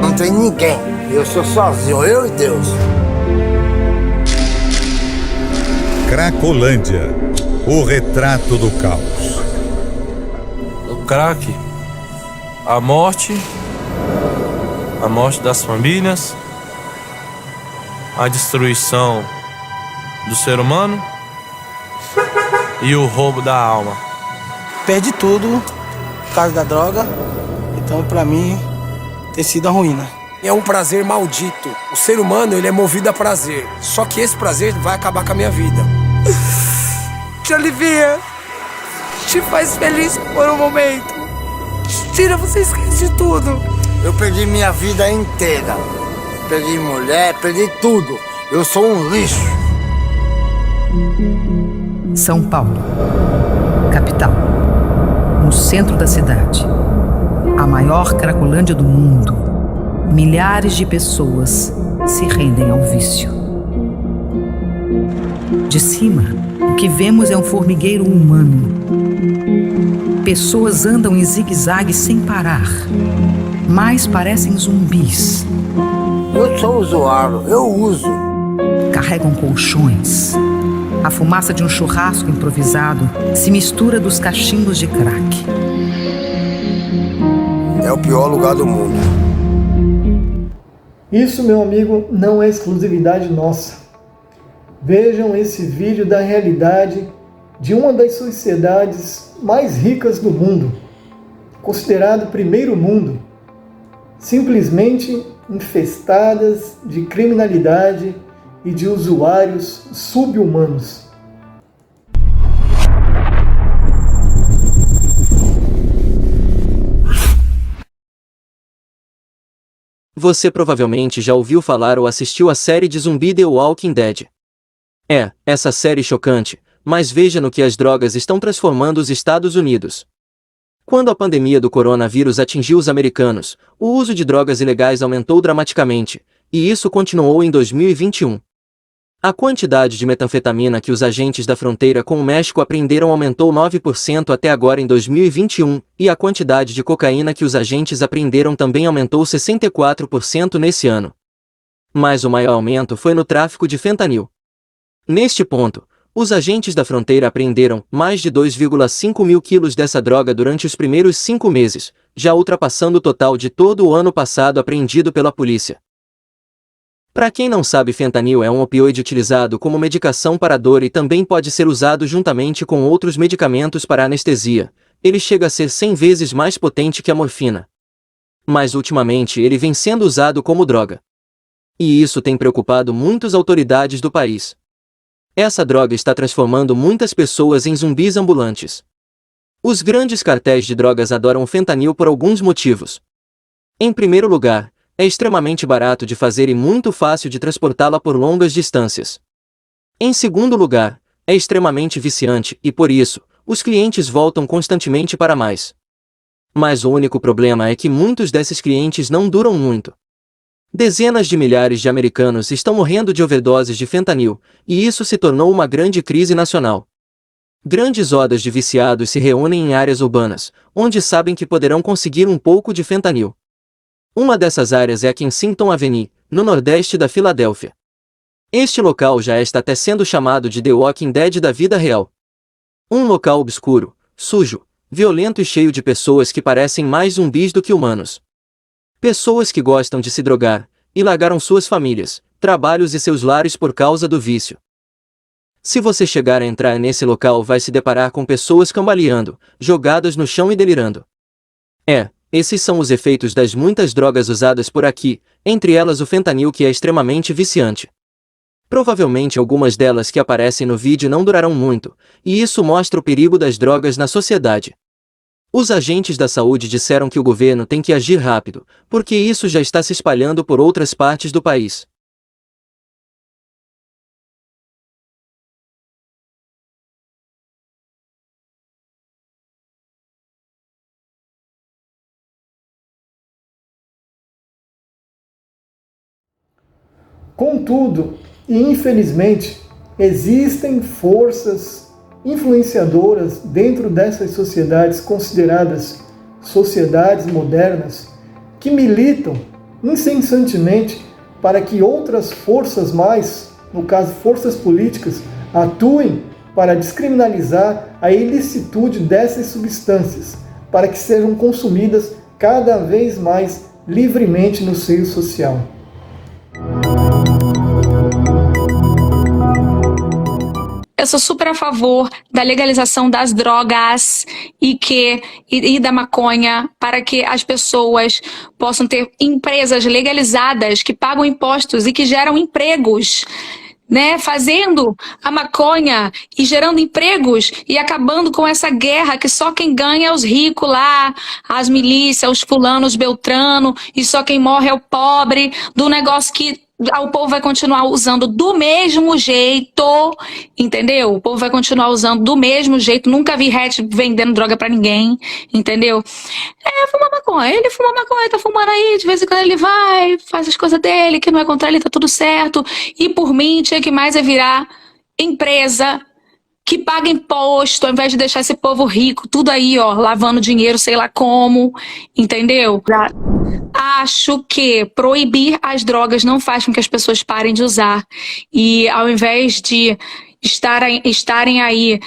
S8: Não tem ninguém, eu sou sozinho, eu e Deus.
S11: Cracolândia, o retrato do caos.
S7: O crack, a morte das famílias, a destruição do ser humano e o roubo da alma.
S9: Perde tudo por causa da droga, então pra mim tem sido a ruína.
S8: É um prazer maldito. O ser humano, ele é movido a prazer. Só que esse prazer vai acabar com a minha vida.
S9: Te alivia, te faz feliz por um momento. Tira, você esquece de tudo.
S8: Eu perdi minha vida inteira. Perdi mulher, perdi tudo. Eu sou um lixo.
S6: São Paulo, capital, no centro da cidade, a maior Cracolândia do mundo. Milhares de pessoas se rendem ao vício. De cima, o que vemos é um formigueiro humano. Pessoas andam em zigue-zague sem parar, mas parecem zumbis.
S8: Eu sou usuário, eu uso.
S6: Carregam colchões. A fumaça de um churrasco improvisado se mistura dos cachimbos de crack.
S8: É o pior lugar do mundo.
S1: Isso, meu amigo, não é exclusividade nossa. Vejam esse vídeo da realidade de uma das sociedades mais ricas do mundo, considerado primeiro mundo, simplesmente infestadas de criminalidade e de usuários sub-humanos.
S12: Você provavelmente já ouviu falar ou assistiu a série de zumbi The Walking Dead. Essa série chocante, mas veja no que as drogas estão transformando os Estados Unidos. Quando a pandemia do coronavírus atingiu os americanos, o uso de drogas ilegais aumentou dramaticamente, e isso continuou em 2021. A quantidade de metanfetamina que os agentes da fronteira com o México apreenderam aumentou 9% até agora em 2021, e a quantidade de cocaína que os agentes apreenderam também aumentou 64% nesse ano. Mas o maior aumento foi no tráfico de fentanil. Neste ponto, os agentes da fronteira apreenderam mais de 2,5 mil quilos dessa droga durante os primeiros 5 meses, já ultrapassando o total de todo o ano passado apreendido pela polícia. Para quem não sabe, fentanil é um opioide utilizado como medicação para dor e também pode ser usado juntamente com outros medicamentos para anestesia. Ele chega a ser 100 vezes mais potente que a morfina. Mas ultimamente ele vem sendo usado como droga. E isso tem preocupado muitas autoridades do país. Essa droga está transformando muitas pessoas em zumbis ambulantes. Os grandes cartéis de drogas adoram o fentanil por alguns motivos. Em primeiro lugar, é extremamente barato de fazer e muito fácil de transportá-la por longas distâncias. Em segundo lugar, é extremamente viciante e, por isso, os clientes voltam constantemente para mais. Mas o único problema é que muitos desses clientes não duram muito. Dezenas de milhares de americanos estão morrendo de overdoses de fentanil, e isso se tornou uma grande crise nacional. Grandes hordas de viciados se reúnem em áreas urbanas, onde sabem que poderão conseguir um pouco de fentanil. Uma dessas áreas é a Kensington Avenue, no nordeste da Filadélfia. Este local já está até sendo chamado de The Walking Dead da vida real. Um local obscuro, sujo, violento e cheio de pessoas que parecem mais zumbis do que humanos. Pessoas que gostam de se drogar, e largaram suas famílias, trabalhos e seus lares por causa do vício. Se você chegar a entrar nesse local, vai se deparar com pessoas cambaleando, jogadas no chão e delirando. Esses são os efeitos das muitas drogas usadas por aqui, entre elas o fentanil, que é extremamente viciante. Provavelmente algumas delas que aparecem no vídeo não durarão muito, e isso mostra o perigo das drogas na sociedade. Os agentes da saúde disseram que o governo tem que agir rápido, porque isso já está se espalhando por outras partes do país.
S1: Contudo, e infelizmente, existem forças influenciadoras dentro dessas sociedades consideradas sociedades modernas que militam incessantemente para que outras forças mais, no caso forças políticas, atuem para descriminalizar a ilicitude dessas substâncias, para que sejam consumidas cada vez mais livremente no seio social.
S13: Eu sou super a favor da legalização das drogas e da maconha, para que as pessoas possam ter empresas legalizadas que pagam impostos e que geram empregos, né? Fazendo a maconha e gerando empregos e acabando com essa guerra que só quem ganha é os ricos lá, as milícias, os fulanos, beltrano, e só quem morre é o pobre, do negócio que o povo vai continuar usando do mesmo jeito, entendeu? O povo vai continuar usando do mesmo jeito. Nunca vi Hatch vendendo droga pra ninguém, entendeu? Fuma maconha. Ele fuma maconha, tá fumando aí, de vez em quando ele vai, faz as coisas dele, que não é contra ele, tá tudo certo. E por mim, tinha que mais é virar empresa que paga imposto, ao invés de deixar esse povo rico, tudo aí, ó, lavando dinheiro, sei lá como, entendeu? Acho que proibir as drogas não faz com que as pessoas parem de usar. E ao invés de estarem aí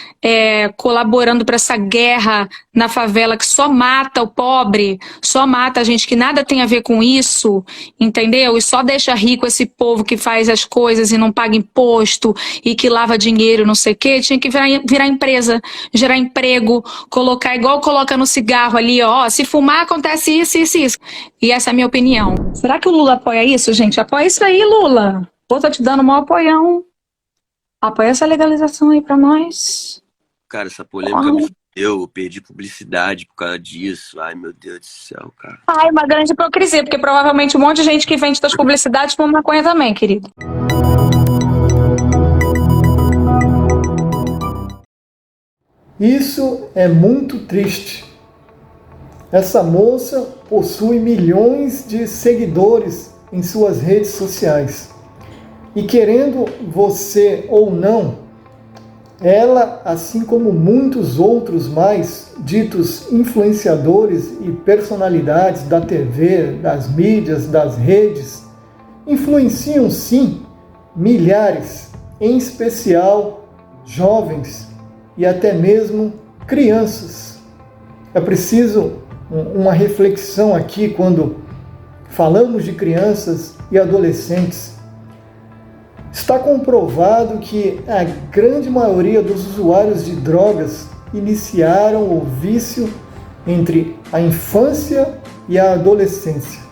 S13: colaborando para essa guerra na favela que só mata o pobre, só mata a gente que nada tem a ver com isso, entendeu? E só deixa rico esse povo que faz as coisas e não paga imposto e que lava dinheiro, não sei o quê. Tinha que virar empresa, gerar emprego, colocar igual coloca no cigarro ali, ó, se fumar acontece isso, isso, isso. E essa é a minha opinião. Será que o Lula apoia isso, gente? Apoia isso aí, Lula. Pô, tô te dando o maior apoião. Apoia essa legalização aí pra nós.
S14: Cara, essa polêmica me fudeu. Eu perdi publicidade por causa disso. Ai, meu Deus do céu, cara.
S13: Ai, uma grande hipocrisia, porque provavelmente um monte de gente que vende das publicidades fuma maconha também, querido.
S1: Isso é muito triste. Essa moça possui milhões de seguidores em suas redes sociais. E querendo você ou não, ela, assim como muitos outros mais ditos influenciadores e personalidades da TV, das mídias, das redes, influenciam sim milhares, em especial jovens e até mesmo crianças. É preciso uma reflexão aqui quando falamos de crianças e adolescentes. Está comprovado que a grande maioria dos usuários de drogas iniciaram o vício entre a infância e a adolescência.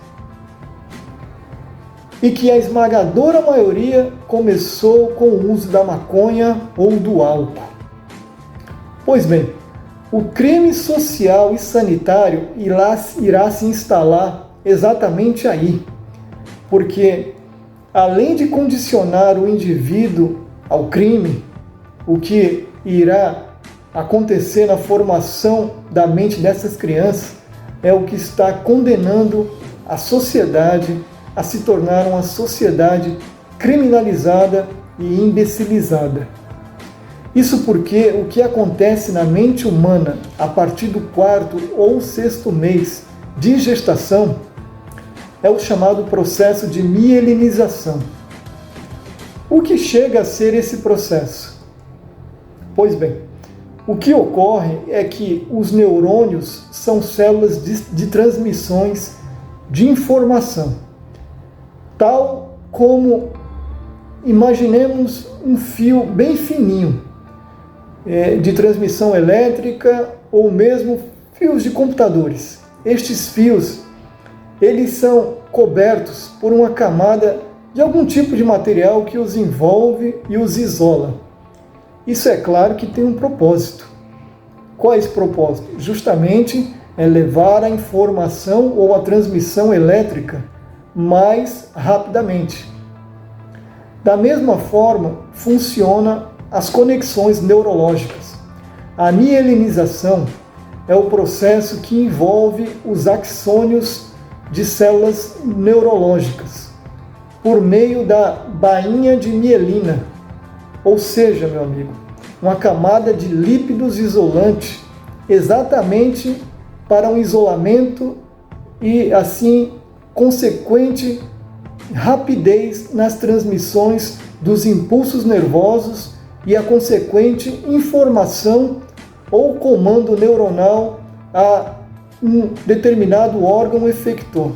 S1: E que a esmagadora maioria começou com o uso da maconha ou do álcool. Pois bem, o crime social e sanitário irá se instalar exatamente aí, porque além de condicionar o indivíduo ao crime, o que irá acontecer na formação da mente dessas crianças é o que está condenando a sociedade a se tornar uma sociedade criminalizada e imbecilizada. Isso porque o que acontece na mente humana a partir do 4º ou 6º mês de gestação é o chamado processo de mielinização. O que chega a ser esse processo? Pois bem, o que ocorre é que os neurônios são células de transmissões de informação, tal como, imaginemos um fio bem fininho, de transmissão elétrica ou mesmo fios de computadores. Estes fios, eles são cobertos por uma camada de algum tipo de material que os envolve e os isola. Isso é claro que tem um propósito. Qual é esse propósito? Justamente é levar a informação ou a transmissão elétrica mais rapidamente. Da mesma forma, funciona as conexões neurológicas. A mielinização é o processo que envolve os axônios de células neurológicas por meio da bainha de mielina, ou seja, meu amigo, uma camada de lípidos isolante, exatamente para um isolamento e, assim, consequente rapidez nas transmissões dos impulsos nervosos e a consequente informação ou comando neuronal a um determinado órgão efector.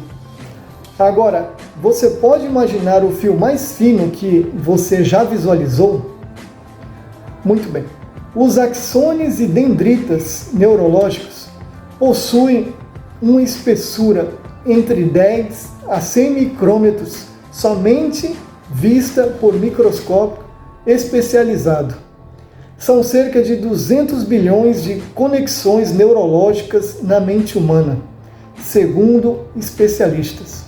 S1: Agora, você pode imaginar o fio mais fino que você já visualizou? Muito bem. Os axônios e dendritas neurológicos possuem uma espessura entre 10 a 100 micrômetros, somente vista por microscópio especializado. São cerca de 200 bilhões de conexões neurológicas na mente humana, segundo especialistas.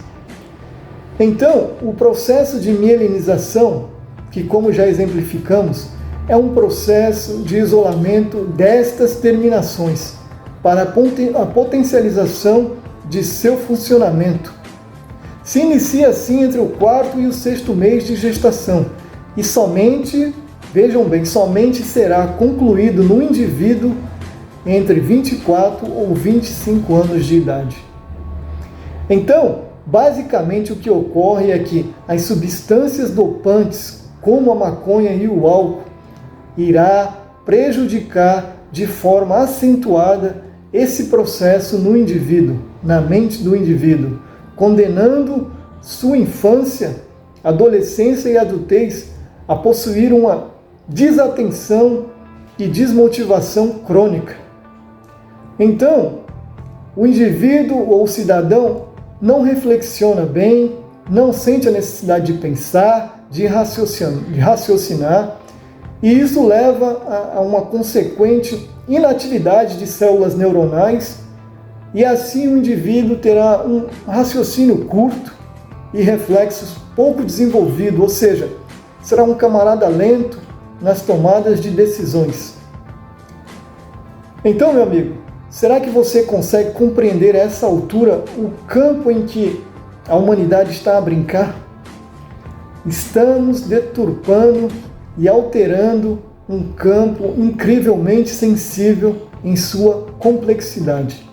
S1: Então, o processo de mielinização, que como já exemplificamos, é um processo de isolamento destas terminações para a potencialização de seu funcionamento. Se inicia assim entre o 4º e o 6º mês de gestação e somente, vejam bem, somente será concluído no indivíduo entre 24 ou 25 anos de idade. Então, basicamente o que ocorre é que as substâncias dopantes, como a maconha e o álcool, irá prejudicar de forma acentuada esse processo no indivíduo, na mente do indivíduo, condenando sua infância, adolescência e adultez a possuir uma desatenção e desmotivação crônica. Então, o indivíduo ou o cidadão não reflexiona bem, não sente a necessidade de pensar, de raciocinar, e isso leva a uma consequente inatividade de células neuronais, e assim o indivíduo terá um raciocínio curto e reflexos pouco desenvolvido, ou seja, será um camarada lento nas tomadas de decisões. Então, meu amigo, será que você consegue compreender a essa altura o campo em que a humanidade está a brincar? Estamos deturpando e alterando um campo incrivelmente sensível em sua complexidade.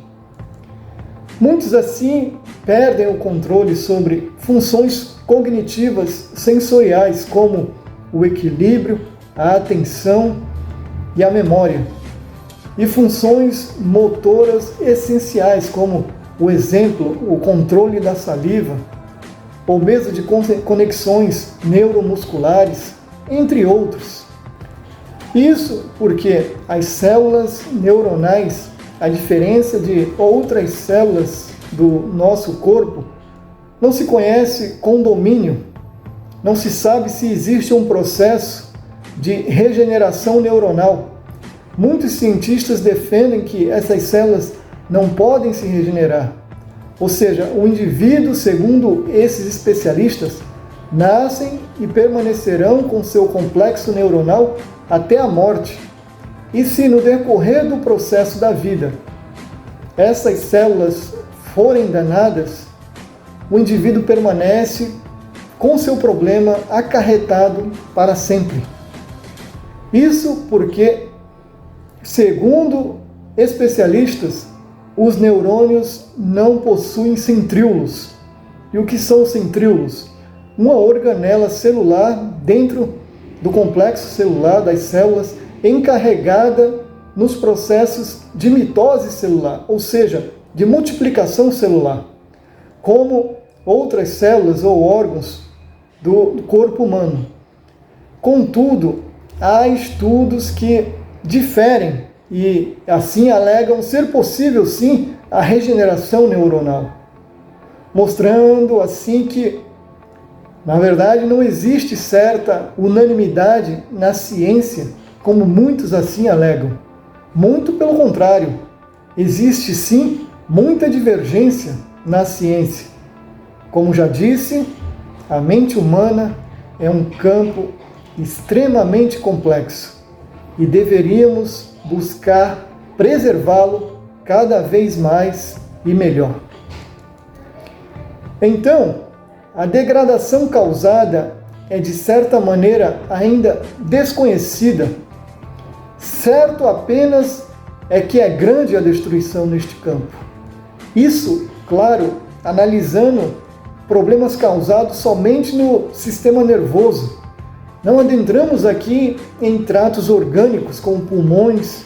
S1: Muitos assim perdem o controle sobre funções cognitivas sensoriais como o equilíbrio, a atenção e a memória, e funções motoras essenciais como o exemplo, o controle da saliva, ou mesmo de conexões neuromusculares, entre outros. Isso porque as células neuronais, a diferença de outras células do nosso corpo, não se conhece com domínio, não se sabe se existe um processo de regeneração neuronal. Muitos cientistas defendem que essas células não podem se regenerar. Ou seja, o indivíduo, segundo esses especialistas, nascem e permanecerão com seu complexo neuronal até a morte. E se no decorrer do processo da vida essas células forem danadas, o indivíduo permanece com seu problema acarretado para sempre. Isso porque, segundo especialistas, os neurônios não possuem centríolos. E o que são centríolos? Uma organela celular dentro do complexo celular das células, encarregada nos processos de mitose celular, ou seja, de multiplicação celular, como outras células ou órgãos do corpo humano. Contudo, há estudos que diferem e assim alegam ser possível sim a regeneração neuronal, mostrando assim que, na verdade, não existe certa unanimidade na ciência, como muitos assim alegam. Muito pelo contrário, existe sim muita divergência na ciência. Como já disse, a mente humana é um campo extremamente complexo e deveríamos buscar preservá-lo cada vez mais e melhor. Então, a degradação causada é de certa maneira ainda desconhecida. Certo apenas é que é grande a destruição neste campo. Isso, claro, analisando problemas causados somente no sistema nervoso. Não adentramos aqui em tratos orgânicos como pulmões,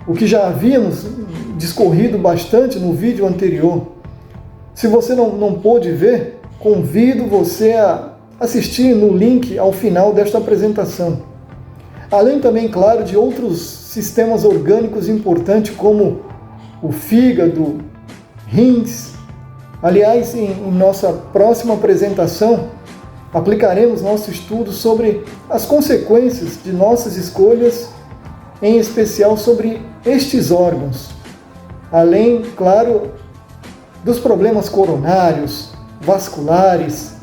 S1: o que já havíamos discorrido bastante no vídeo anterior. Se você não pôde ver, convido você a assistir no link ao final desta apresentação. Além também, claro, de outros sistemas orgânicos importantes como o fígado, rins. Aliás, em nossa próxima apresentação, aplicaremos nosso estudo sobre as consequências de nossas escolhas, em especial sobre estes órgãos. Além, claro, dos problemas coronários, vasculares,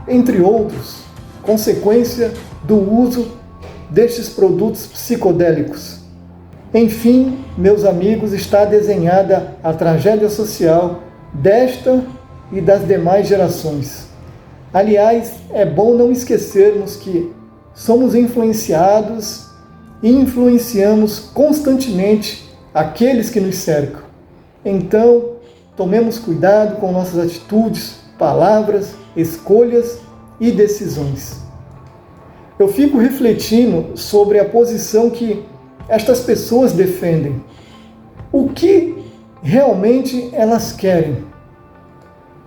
S1: entre outros, consequência do uso destes produtos psicodélicos. Enfim, meus amigos, está desenhada a tragédia social desta e das demais gerações. Aliás, é bom não esquecermos que somos influenciados e influenciamos constantemente aqueles que nos cercam. Então, tomemos cuidado com nossas atitudes, palavras, escolhas e decisões. Eu fico refletindo sobre a posição que estas pessoas defendem. O que realmente elas querem?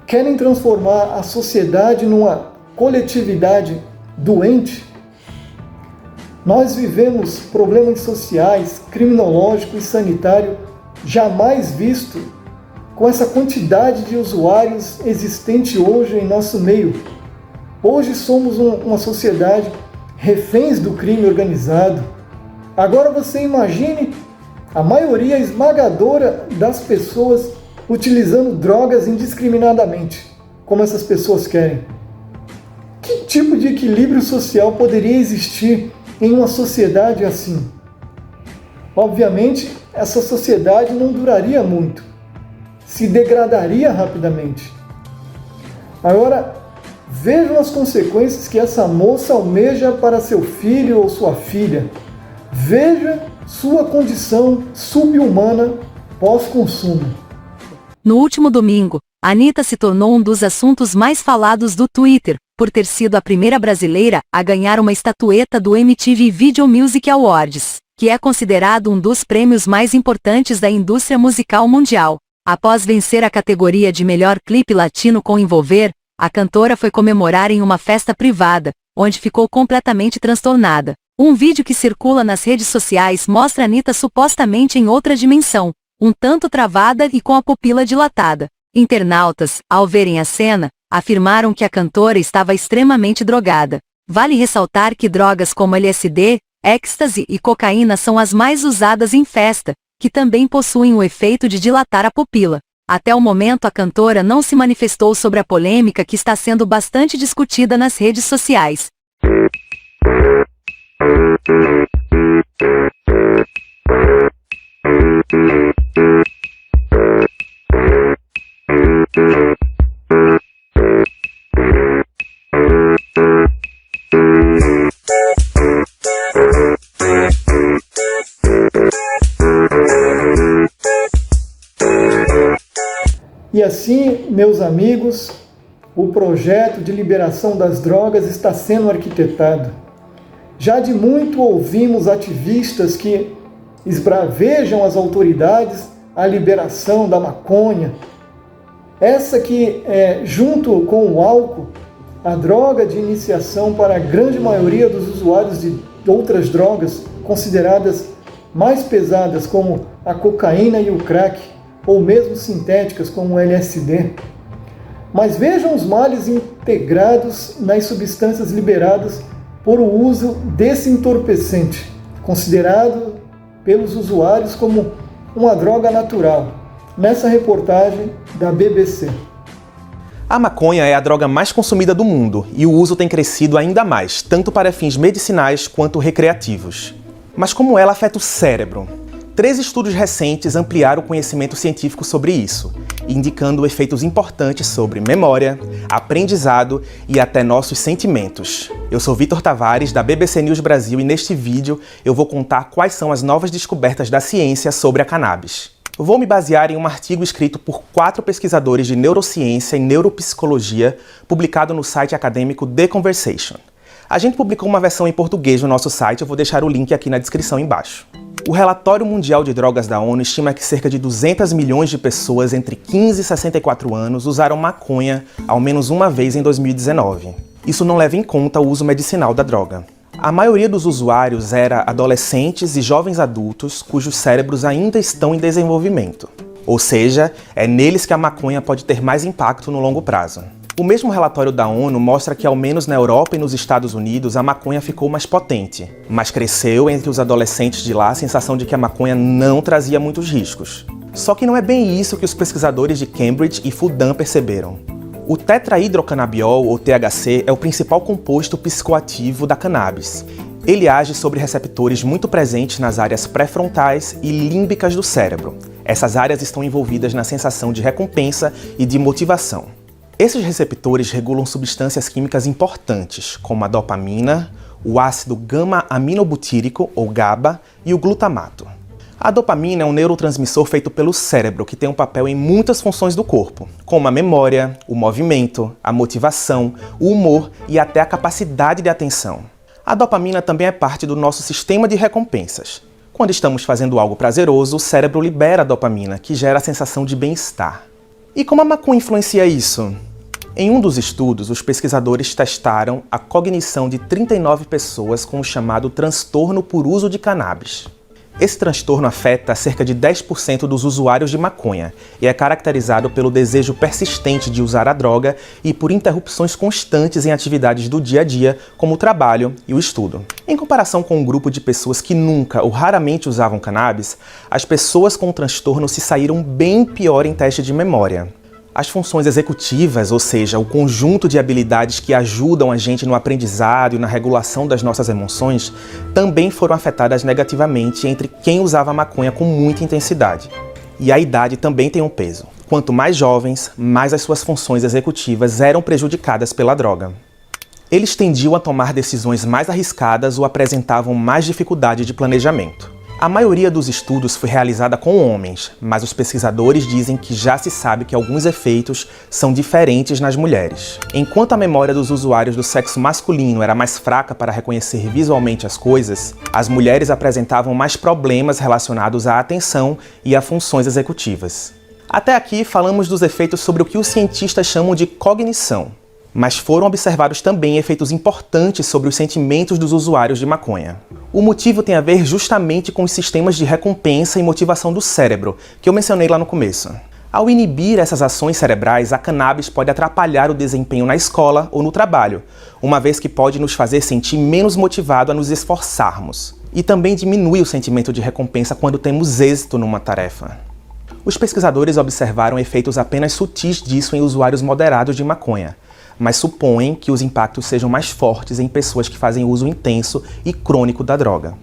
S1: Querem transformar a sociedade numa coletividade doente? Nós vivemos problemas sociais, criminológicos e sanitários jamais visto com essa quantidade de usuários existente hoje em nosso meio. Hoje somos uma sociedade reféns do crime organizado. Agora você imagine a maioria esmagadora das pessoas utilizando drogas indiscriminadamente, como essas pessoas querem. Que tipo de equilíbrio social poderia existir em uma sociedade assim? Obviamente, essa sociedade não duraria muito, se degradaria rapidamente. Agora, vejam as consequências que essa moça almeja para seu filho ou sua filha. Veja sua condição subhumana pós-consumo.
S15: No último domingo, Anitta se tornou um dos assuntos mais falados do Twitter, por ter sido a primeira brasileira a ganhar uma estatueta do MTV Video Music Awards, que é considerado um dos prêmios mais importantes da indústria musical mundial. Após vencer a categoria de melhor clipe latino com Envolver, a cantora foi comemorar em uma festa privada, onde ficou completamente transtornada. Um vídeo que circula nas redes sociais mostra Anitta supostamente em outra dimensão, um tanto travada e com a pupila dilatada. Internautas, ao verem a cena, afirmaram que a cantora estava extremamente drogada. Vale ressaltar que drogas como LSD, êxtase e cocaína são as mais usadas em festa, que também possuem o efeito de dilatar a pupila. Até o momento a cantora não se manifestou sobre a polêmica que está sendo bastante discutida nas redes sociais.
S1: E assim, meus amigos, o projeto de liberação das drogas está sendo arquitetado. Já de muito ouvimos ativistas que esbravejam as autoridades a liberação da maconha. Essa que é, junto com o álcool, a droga de iniciação para a grande maioria dos usuários de outras drogas consideradas mais pesadas, como a cocaína e o crack, ou mesmo sintéticas como o LSD. Mas vejam os males integrados nas substâncias liberadas por o uso desse entorpecente, considerado pelos usuários como uma droga natural, nessa reportagem da BBC.
S16: A maconha é a droga mais consumida do mundo e o uso tem crescido ainda mais, tanto para fins medicinais quanto recreativos. Mas como ela afeta o cérebro? 3 estudos recentes ampliaram o conhecimento científico sobre isso, indicando efeitos importantes sobre memória, aprendizado e até nossos sentimentos. Eu sou Vitor Tavares, da BBC News Brasil, e neste vídeo eu vou contar quais são as novas descobertas da ciência sobre a cannabis. Vou me basear em um artigo escrito por 4 pesquisadores de neurociência e neuropsicologia, publicado no site acadêmico The Conversation. A gente publicou uma versão em português no nosso site, eu vou deixar o link aqui na descrição embaixo. O Relatório Mundial de Drogas da ONU estima que cerca de 200 milhões de pessoas entre 15 e 64 anos usaram maconha ao menos uma vez em 2019. Isso não leva em conta o uso medicinal da droga. A maioria dos usuários era adolescentes e jovens adultos cujos cérebros ainda estão em desenvolvimento. Ou seja, é neles que a maconha pode ter mais impacto no longo prazo. O mesmo relatório da ONU mostra que, ao menos na Europa e nos Estados Unidos, a maconha ficou mais potente, mas cresceu entre os adolescentes de lá a sensação de que a maconha não trazia muitos riscos. Só que não é bem isso que os pesquisadores de Cambridge e Fudan perceberam. O tetrahidrocanabiol, ou THC, é o principal composto psicoativo da cannabis. Ele age sobre receptores muito presentes nas áreas pré-frontais e límbicas do cérebro. Essas áreas estão envolvidas na sensação de recompensa e de motivação. Esses receptores regulam substâncias químicas importantes, como a dopamina, o ácido gama-aminobutírico, ou GABA, e o glutamato. A dopamina é um neurotransmissor feito pelo cérebro que tem um papel em muitas funções do corpo, como a memória, o movimento, a motivação, o humor e até a capacidade de atenção. A dopamina também é parte do nosso sistema de recompensas. Quando estamos fazendo algo prazeroso, o cérebro libera a dopamina, que gera a sensação de bem-estar. E como a maconha influencia isso? Em um dos estudos, os pesquisadores testaram a cognição de 39 pessoas com o chamado transtorno por uso de cannabis. Esse transtorno afeta cerca de 10% dos usuários de maconha e é caracterizado pelo desejo persistente de usar a droga e por interrupções constantes em atividades do dia a dia, como o trabalho e o estudo. Em comparação com um grupo de pessoas que nunca ou raramente usavam cannabis, as pessoas com o transtorno se saíram bem pior em teste de memória. As funções executivas, ou seja, o conjunto de habilidades que ajudam a gente no aprendizado e na regulação das nossas emoções, também foram afetadas negativamente entre quem usava a maconha com muita intensidade. E a idade também tem um peso. Quanto mais jovens, mais as suas funções executivas eram prejudicadas pela droga. Eles tendiam a tomar decisões mais arriscadas ou apresentavam mais dificuldade de planejamento. A maioria dos estudos foi realizada com homens, mas os pesquisadores dizem que já se sabe que alguns efeitos são diferentes nas mulheres. Enquanto a memória dos usuários do sexo masculino era mais fraca para reconhecer visualmente as coisas, as mulheres apresentavam mais problemas relacionados à atenção e a funções executivas. Até aqui falamos dos efeitos sobre o que os cientistas chamam de cognição, mas foram observados também efeitos importantes sobre os sentimentos dos usuários de maconha. O motivo tem a ver justamente com os sistemas de recompensa e motivação do cérebro, que eu mencionei lá no começo. Ao inibir essas ações cerebrais, a cannabis pode atrapalhar o desempenho na escola ou no trabalho, uma vez que pode nos fazer sentir menos motivado a nos esforçarmos. E também diminui o sentimento de recompensa quando temos êxito numa tarefa. Os pesquisadores observaram efeitos apenas sutis disso em usuários moderados de maconha, mas supõem que os impactos sejam mais fortes em pessoas que fazem uso intenso e crônico da droga.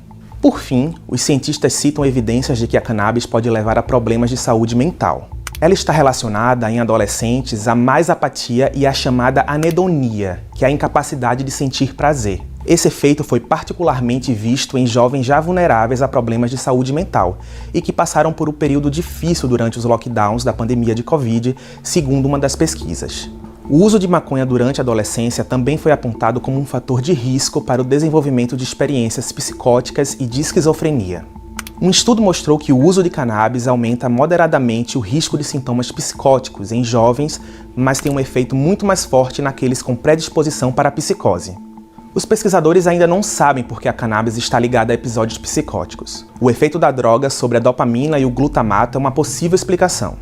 S16: Por fim, os cientistas citam evidências de que a cannabis pode levar a problemas de saúde mental. Ela está relacionada em adolescentes a mais apatia e a chamada anedonia, que é a incapacidade de sentir prazer. Esse efeito foi particularmente visto em jovens já vulneráveis a problemas de saúde mental e que passaram por um período difícil durante os lockdowns da pandemia de Covid, segundo uma das pesquisas. O uso de maconha durante a adolescência também foi apontado como um fator de risco para o desenvolvimento de experiências psicóticas e de esquizofrenia. Um estudo mostrou que o uso de cannabis aumenta moderadamente o risco de sintomas psicóticos em jovens, mas tem um efeito muito mais forte naqueles com predisposição para a psicose. Os pesquisadores ainda não sabem por que a cannabis está ligada a episódios psicóticos. O efeito da droga sobre a dopamina e o glutamato é uma possível explicação.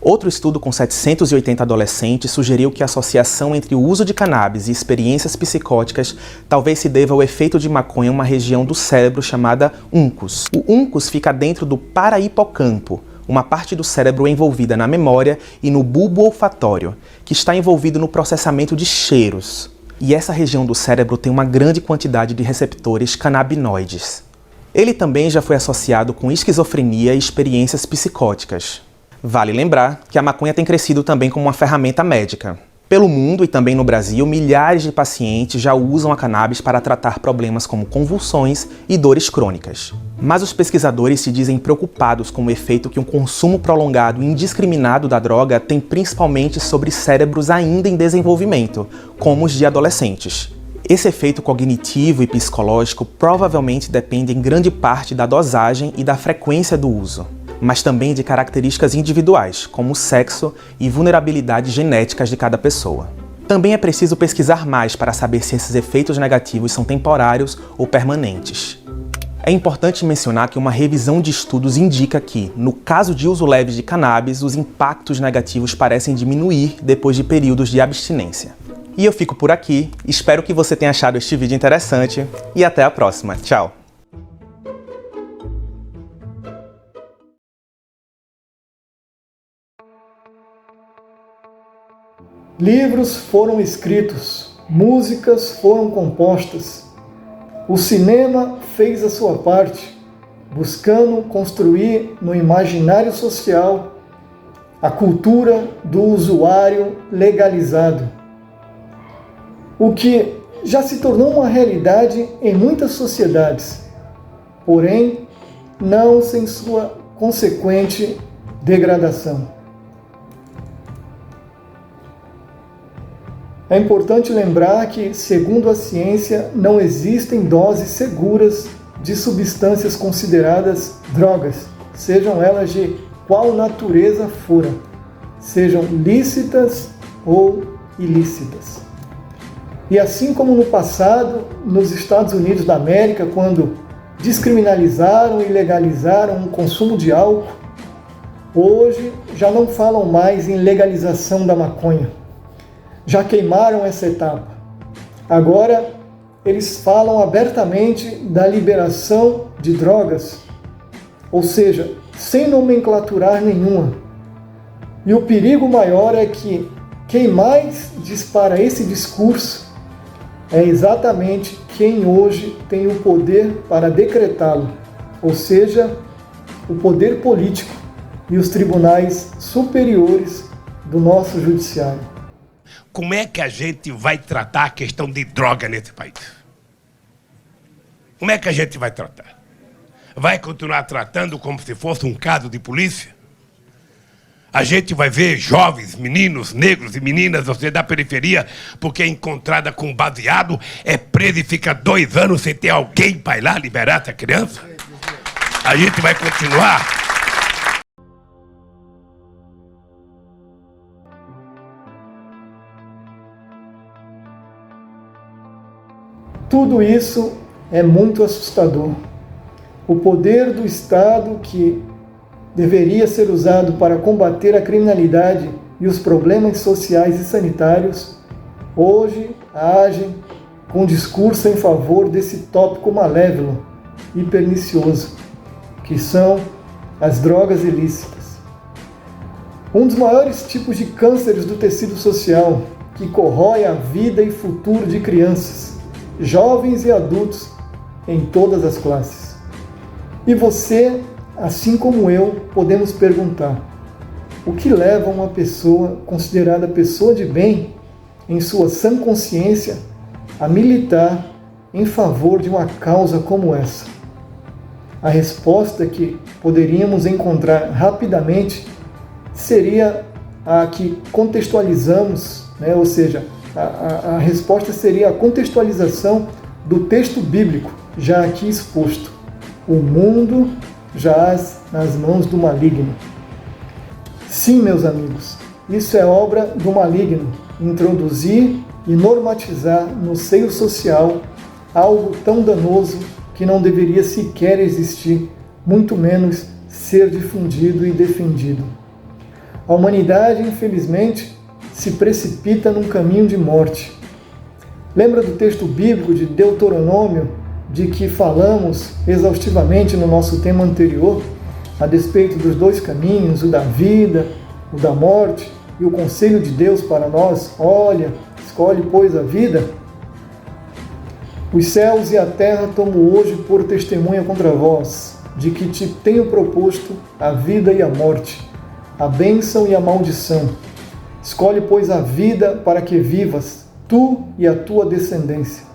S16: Outro estudo com 780 adolescentes sugeriu que a associação entre o uso de cannabis e experiências psicóticas talvez se deva ao efeito de maconha em uma região do cérebro chamada uncus. O uncus fica dentro do parahipocampo, uma parte do cérebro envolvida na memória e no bulbo olfatório, que está envolvido no processamento de cheiros. E essa região do cérebro tem uma grande quantidade de receptores canabinoides. Ele também já foi associado com esquizofrenia e experiências psicóticas. Vale lembrar que a maconha tem crescido também como uma ferramenta médica. Pelo mundo e também no Brasil, milhares de pacientes já usam a cannabis para tratar problemas como convulsões e dores crônicas. Mas os pesquisadores se dizem preocupados com o efeito que um consumo prolongado e indiscriminado da droga tem principalmente sobre cérebros ainda em desenvolvimento, como os de adolescentes. Esse efeito cognitivo e psicológico provavelmente depende em grande parte da dosagem e da frequência do uso, mas também de características individuais, como o sexo e vulnerabilidades genéticas de cada pessoa. Também é preciso pesquisar mais para saber se esses efeitos negativos são temporários ou permanentes. É importante mencionar que uma revisão de estudos indica que, no caso de uso leve de cannabis, os impactos negativos parecem diminuir depois de períodos de abstinência. E eu fico por aqui, espero que você tenha achado este vídeo interessante e até a próxima. Tchau!
S1: Livros foram escritos, músicas foram compostas. O cinema fez a sua parte, buscando construir no imaginário social a cultura do usuário legalizado, o que já se tornou uma realidade em muitas sociedades, porém não sem sua consequente degradação. É importante lembrar que, segundo a ciência, não existem doses seguras de substâncias consideradas drogas, sejam elas de qual natureza forem, sejam lícitas ou ilícitas. E assim como no passado, nos Estados Unidos da América, quando descriminalizaram e legalizaram o consumo de álcool, hoje já não falam mais em legalização da maconha. Já queimaram essa etapa. Agora, eles falam abertamente da liberação de drogas, ou seja, sem nomenclaturar nenhuma. E o perigo maior é que quem mais dispara esse discurso é exatamente quem hoje tem o poder para decretá-lo, ou seja, o poder político e os tribunais superiores do nosso judiciário.
S17: Como é que a gente vai tratar a questão de droga nesse país? Como é que a gente vai tratar? Vai continuar tratando como se fosse um caso de polícia? A gente vai ver jovens, meninos, negros e meninas da periferia, porque é encontrada com baseado, é presa e fica 2 anos sem ter alguém para ir lá liberar essa criança? A gente vai continuar?
S1: Tudo isso é muito assustador. O poder do Estado, que deveria ser usado para combater a criminalidade e os problemas sociais e sanitários, hoje age com discurso em favor desse tópico malévolo e pernicioso, que são as drogas ilícitas. Um dos maiores tipos de cânceres do tecido social, que corrói a vida e futuro de crianças, jovens e adultos em todas as classes. E você, assim como eu, podemos perguntar: o que leva uma pessoa considerada pessoa de bem, em sua sã consciência, a militar em favor de uma causa como essa? A resposta que poderíamos encontrar rapidamente seria a que contextualizamos, né? Ou seja, a resposta seria a contextualização do texto bíblico já aqui exposto. O mundo jaz nas mãos do maligno. Sim, meus amigos, isso é obra do maligno, introduzir e normatizar no seio social algo tão danoso que não deveria sequer existir, muito menos ser difundido e defendido. A humanidade, infelizmente, se precipita num caminho de morte. Lembra do texto bíblico de Deuteronômio, de que falamos exaustivamente no nosso tema anterior, a despeito dos dois caminhos, o da vida, o da morte, e o conselho de Deus para nós? Olha, escolhe, pois, a vida. Os céus e a terra tomo hoje por testemunha contra vós, de que te tenho proposto a vida e a morte, a bênção e a maldição. Escolhe, pois, a vida para que vivas, tu e a tua descendência.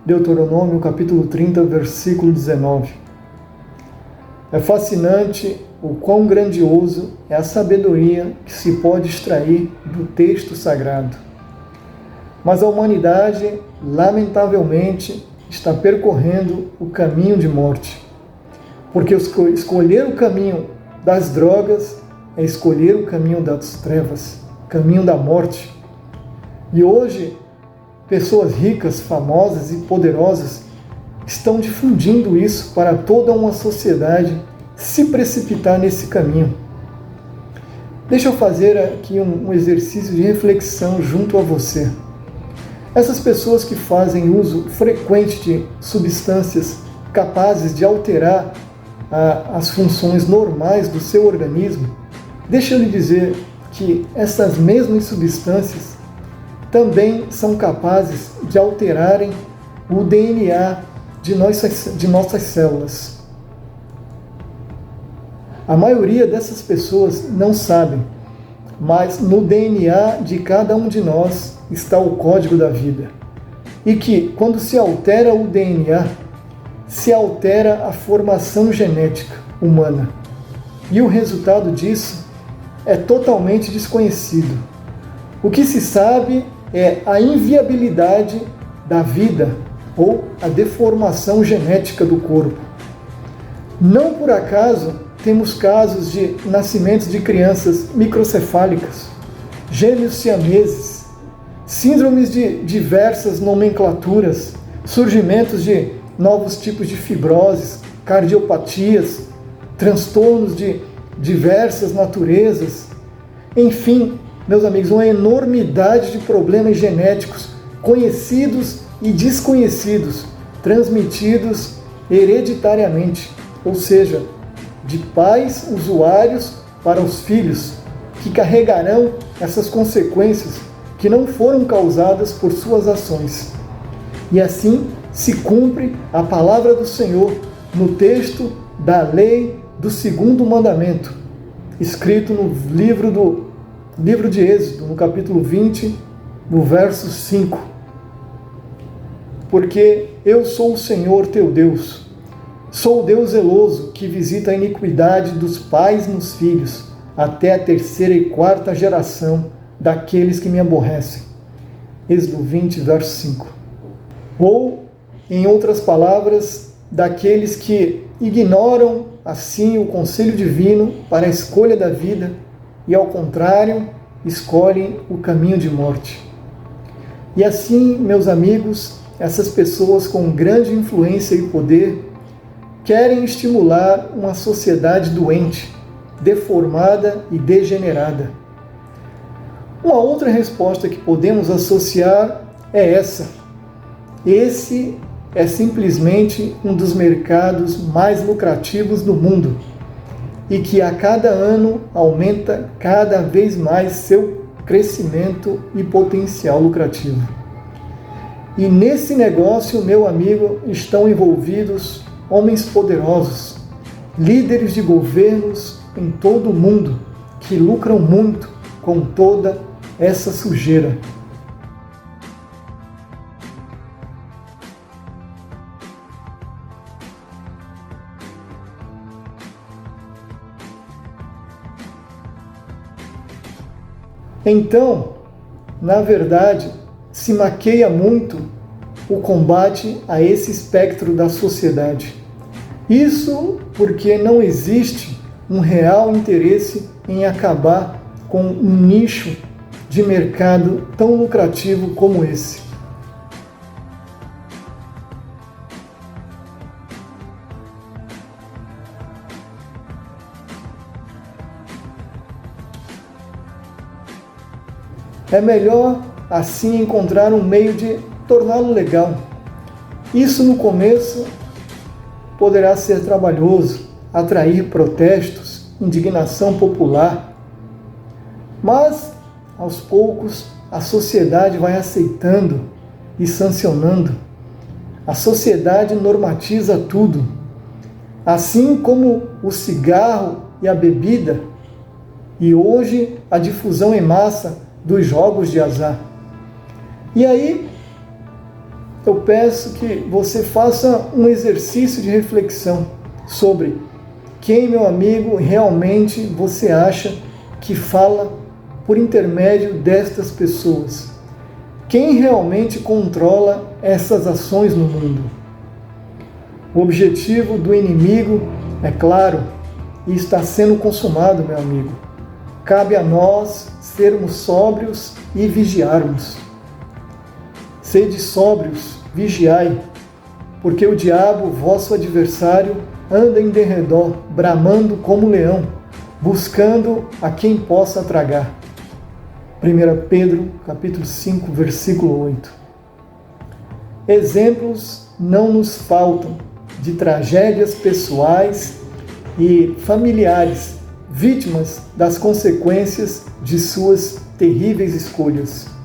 S1: Deuteronômio capítulo 30, versículo 19. É fascinante o quão grandioso é a sabedoria que se pode extrair do texto sagrado. Mas a humanidade, lamentavelmente, está percorrendo o caminho de morte. Porque escolher o caminho das drogas é escolher o caminho das trevas, o caminho da morte. E hoje, pessoas ricas, famosas e poderosas estão difundindo isso para toda uma sociedade se precipitar nesse caminho. Deixa eu fazer aqui um exercício de reflexão junto a você. Essas pessoas que fazem uso frequente de substâncias capazes de alterar as funções normais do seu organismo, deixa eu lhe dizer que essas mesmas substâncias também são capazes de alterarem o DNA de nossas células. A maioria dessas pessoas não sabem, mas no DNA de cada um de nós está o código da vida. E que, quando se altera o DNA, se altera a formação genética humana. E o resultado disso é totalmente desconhecido. O que se sabe é a inviabilidade da vida ou a deformação genética do corpo. Não por acaso temos casos de nascimentos de crianças microcefálicas, gêmeos siameses, síndromes de diversas nomenclaturas, surgimentos de novos tipos de fibroses, cardiopatias, transtornos de diversas naturezas, enfim, meus amigos, uma enormidade de problemas genéticos conhecidos e desconhecidos, transmitidos hereditariamente, ou seja, de pais usuários para os filhos, que carregarão essas consequências que não foram causadas por suas ações. E assim se cumpre a palavra do Senhor no texto da lei do segundo mandamento, escrito no livro de Êxodo, no capítulo 20, no verso 5. Porque eu sou o Senhor teu Deus, sou o Deus zeloso que visita a iniquidade dos pais nos filhos, até a 3ª e 4ª geração daqueles que me aborrecem. Êxodo 20, verso 5. Ou, em outras palavras, daqueles que ignoram assim o conselho divino para a escolha da vida e, ao contrário, escolhem o caminho de morte. E assim, meus amigos, essas pessoas com grande influência e poder querem estimular uma sociedade doente, deformada e degenerada. Uma outra resposta que podemos associar é essa. Esse é simplesmente um dos mercados mais lucrativos do mundo e que a cada ano aumenta cada vez mais seu crescimento e potencial lucrativo. E nesse negócio, meu amigo, estão envolvidos homens poderosos, líderes de governos em todo o mundo, que lucram muito com toda essa sujeira. Então, na verdade, se maqueia muito o combate a esse espectro da sociedade. Isso porque não existe um real interesse em acabar com um nicho de mercado tão lucrativo como esse. É melhor, assim, encontrar um meio de torná-lo legal. Isso, no começo, poderá ser trabalhoso, atrair protestos, indignação popular. Mas, aos poucos, a sociedade vai aceitando e sancionando. A sociedade normatiza tudo. Assim como o cigarro e a bebida, e hoje a difusão em massa dos jogos de azar. E aí, eu peço que você faça um exercício de reflexão sobre quem, meu amigo, realmente você acha que fala por intermédio destas pessoas. Quem realmente controla essas ações no mundo? O objetivo do inimigo é claro e está sendo consumado, meu amigo. Cabe a nós sermos sóbrios e vigiarmos. Sede sóbrios, vigiai, porque o diabo, vosso adversário, anda em derredor, bramando como leão, buscando a quem possa tragar. 1 Pedro, capítulo 5, versículo 8. Exemplos não nos faltam de tragédias pessoais e familiares, vítimas das consequências de suas terríveis escolhas.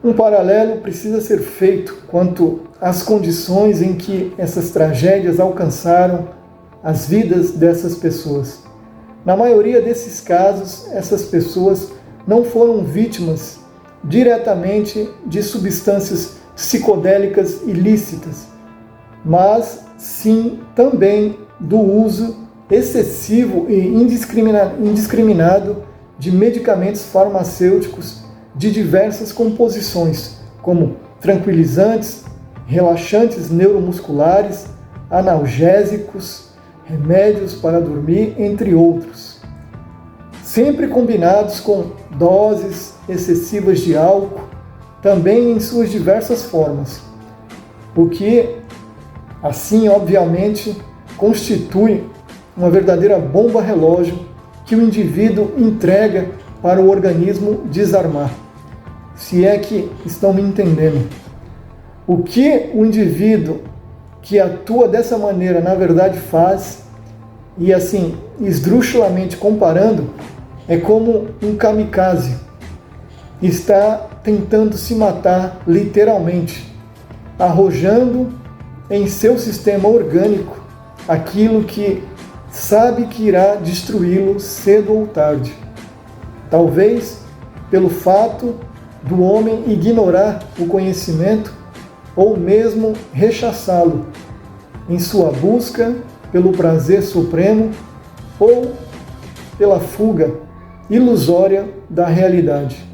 S1: Um paralelo precisa ser feito quanto às condições em que essas tragédias alcançaram as vidas dessas pessoas. Na maioria desses casos, essas pessoas não foram vítimas diretamente de substâncias psicodélicas ilícitas, mas sim também do uso excessivo e indiscriminado de medicamentos farmacêuticos de diversas composições, como tranquilizantes, relaxantes neuromusculares, analgésicos, remédios para dormir, entre outros. sempre combinados com doses excessivas de álcool, também em suas diversas formas, o que, assim, obviamente, constitui uma verdadeira bomba relógio que o indivíduo entrega para o organismo desarmar. Se é que estão me entendendo. O que o indivíduo que atua dessa maneira, na verdade, faz, e assim, esdrúxulamente comparando, é como um kamikaze. Está tentando se matar literalmente, arrojando em seu sistema orgânico aquilo que sabe que irá destruí-lo cedo ou tarde. Talvez pelo fato do homem ignorar o conhecimento ou mesmo rechaçá-lo em sua busca pelo prazer supremo ou pela fuga ilusória da realidade.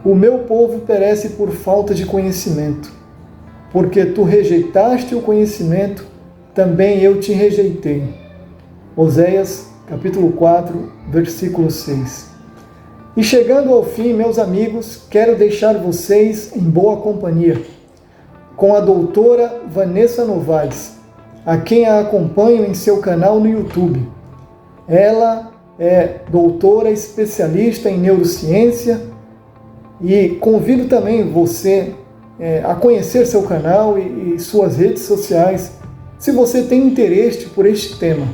S1: O meu povo perece por falta de conhecimento, porque tu rejeitaste o conhecimento, também eu te rejeitei. Oséias, capítulo 4, versículo 6. E chegando ao fim, meus amigos, quero deixar vocês em boa companhia com a doutora Vanessa Novaes, a quem a acompanho em seu canal no YouTube. Ela é doutora especialista em neurociência e convido também você a conhecer seu canal e suas redes sociais, se você tem interesse por este tema.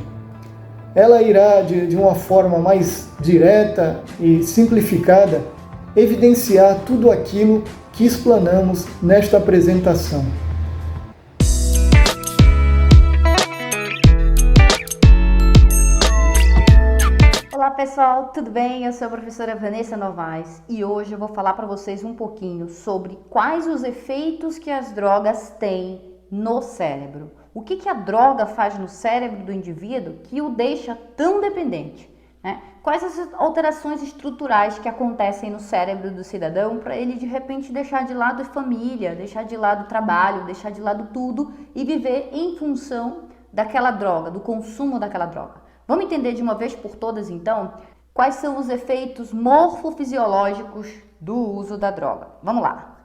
S1: Ela irá, de uma forma mais direta e simplificada, evidenciar tudo aquilo que explanamos nesta apresentação.
S18: Olá pessoal, tudo bem? Eu sou a professora Vanessa Novaes e hoje eu vou falar para vocês um pouquinho sobre quais os efeitos que as drogas têm no cérebro. O que a droga faz no cérebro do indivíduo que o deixa tão dependente, né? Quais as alterações estruturais que acontecem no cérebro do cidadão para ele de repente deixar de lado a família, deixar de lado o trabalho, deixar de lado tudo e viver em função daquela droga, do consumo daquela droga. Vamos entender de uma vez por todas então quais são os efeitos morfofisiológicos do uso da droga. Vamos lá.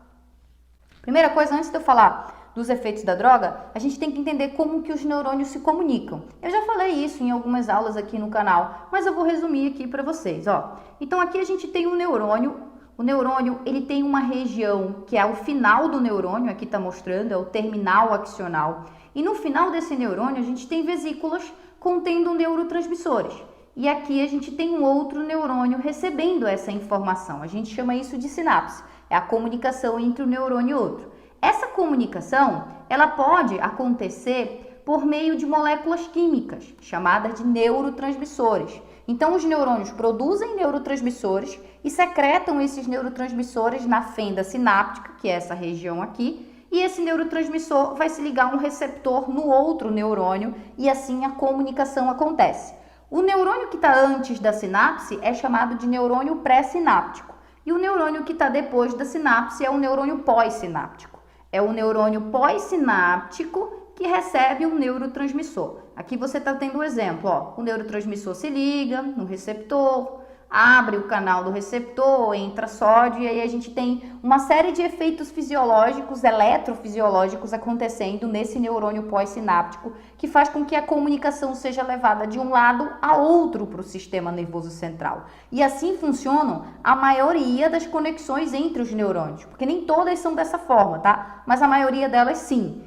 S18: Primeira coisa, antes de eu falar dos efeitos da droga, a gente tem que entender como que os neurônios se comunicam. Eu já falei isso em algumas aulas aqui no canal, mas eu vou resumir aqui para vocês, ó. Então aqui a gente tem um neurônio. O neurônio, ele tem uma região que é o final do neurônio, aqui está mostrando, é o terminal axonal. E no final desse neurônio a gente tem vesículas contendo neurotransmissores. E aqui a gente tem um outro neurônio recebendo essa informação. A gente chama isso de sinapse. É a comunicação entre um neurônio e outro. Essa comunicação, ela pode acontecer por meio de moléculas químicas, chamadas de neurotransmissores. Então, os neurônios produzem neurotransmissores e secretam esses neurotransmissores na fenda sináptica, que é essa região aqui, e esse neurotransmissor vai se ligar a um receptor no outro neurônio e assim a comunicação acontece. O neurônio que está antes da sinapse é chamado de neurônio pré-sináptico e o neurônio que está depois da sinapse é o neurônio pós-sináptico. É o neurônio pós-sináptico que recebe um neurotransmissor. Aqui você está tendo um exemplo, ó. O neurotransmissor se liga no receptor, abre o canal do receptor, entra sódio e aí a gente tem uma série de efeitos fisiológicos, eletrofisiológicos acontecendo nesse neurônio pós-sináptico que faz com que a comunicação seja levada de um lado a outro para o sistema nervoso central. E assim funcionam a maioria das conexões entre os neurônios, porque nem todas são dessa forma, tá? Mas a maioria delas sim.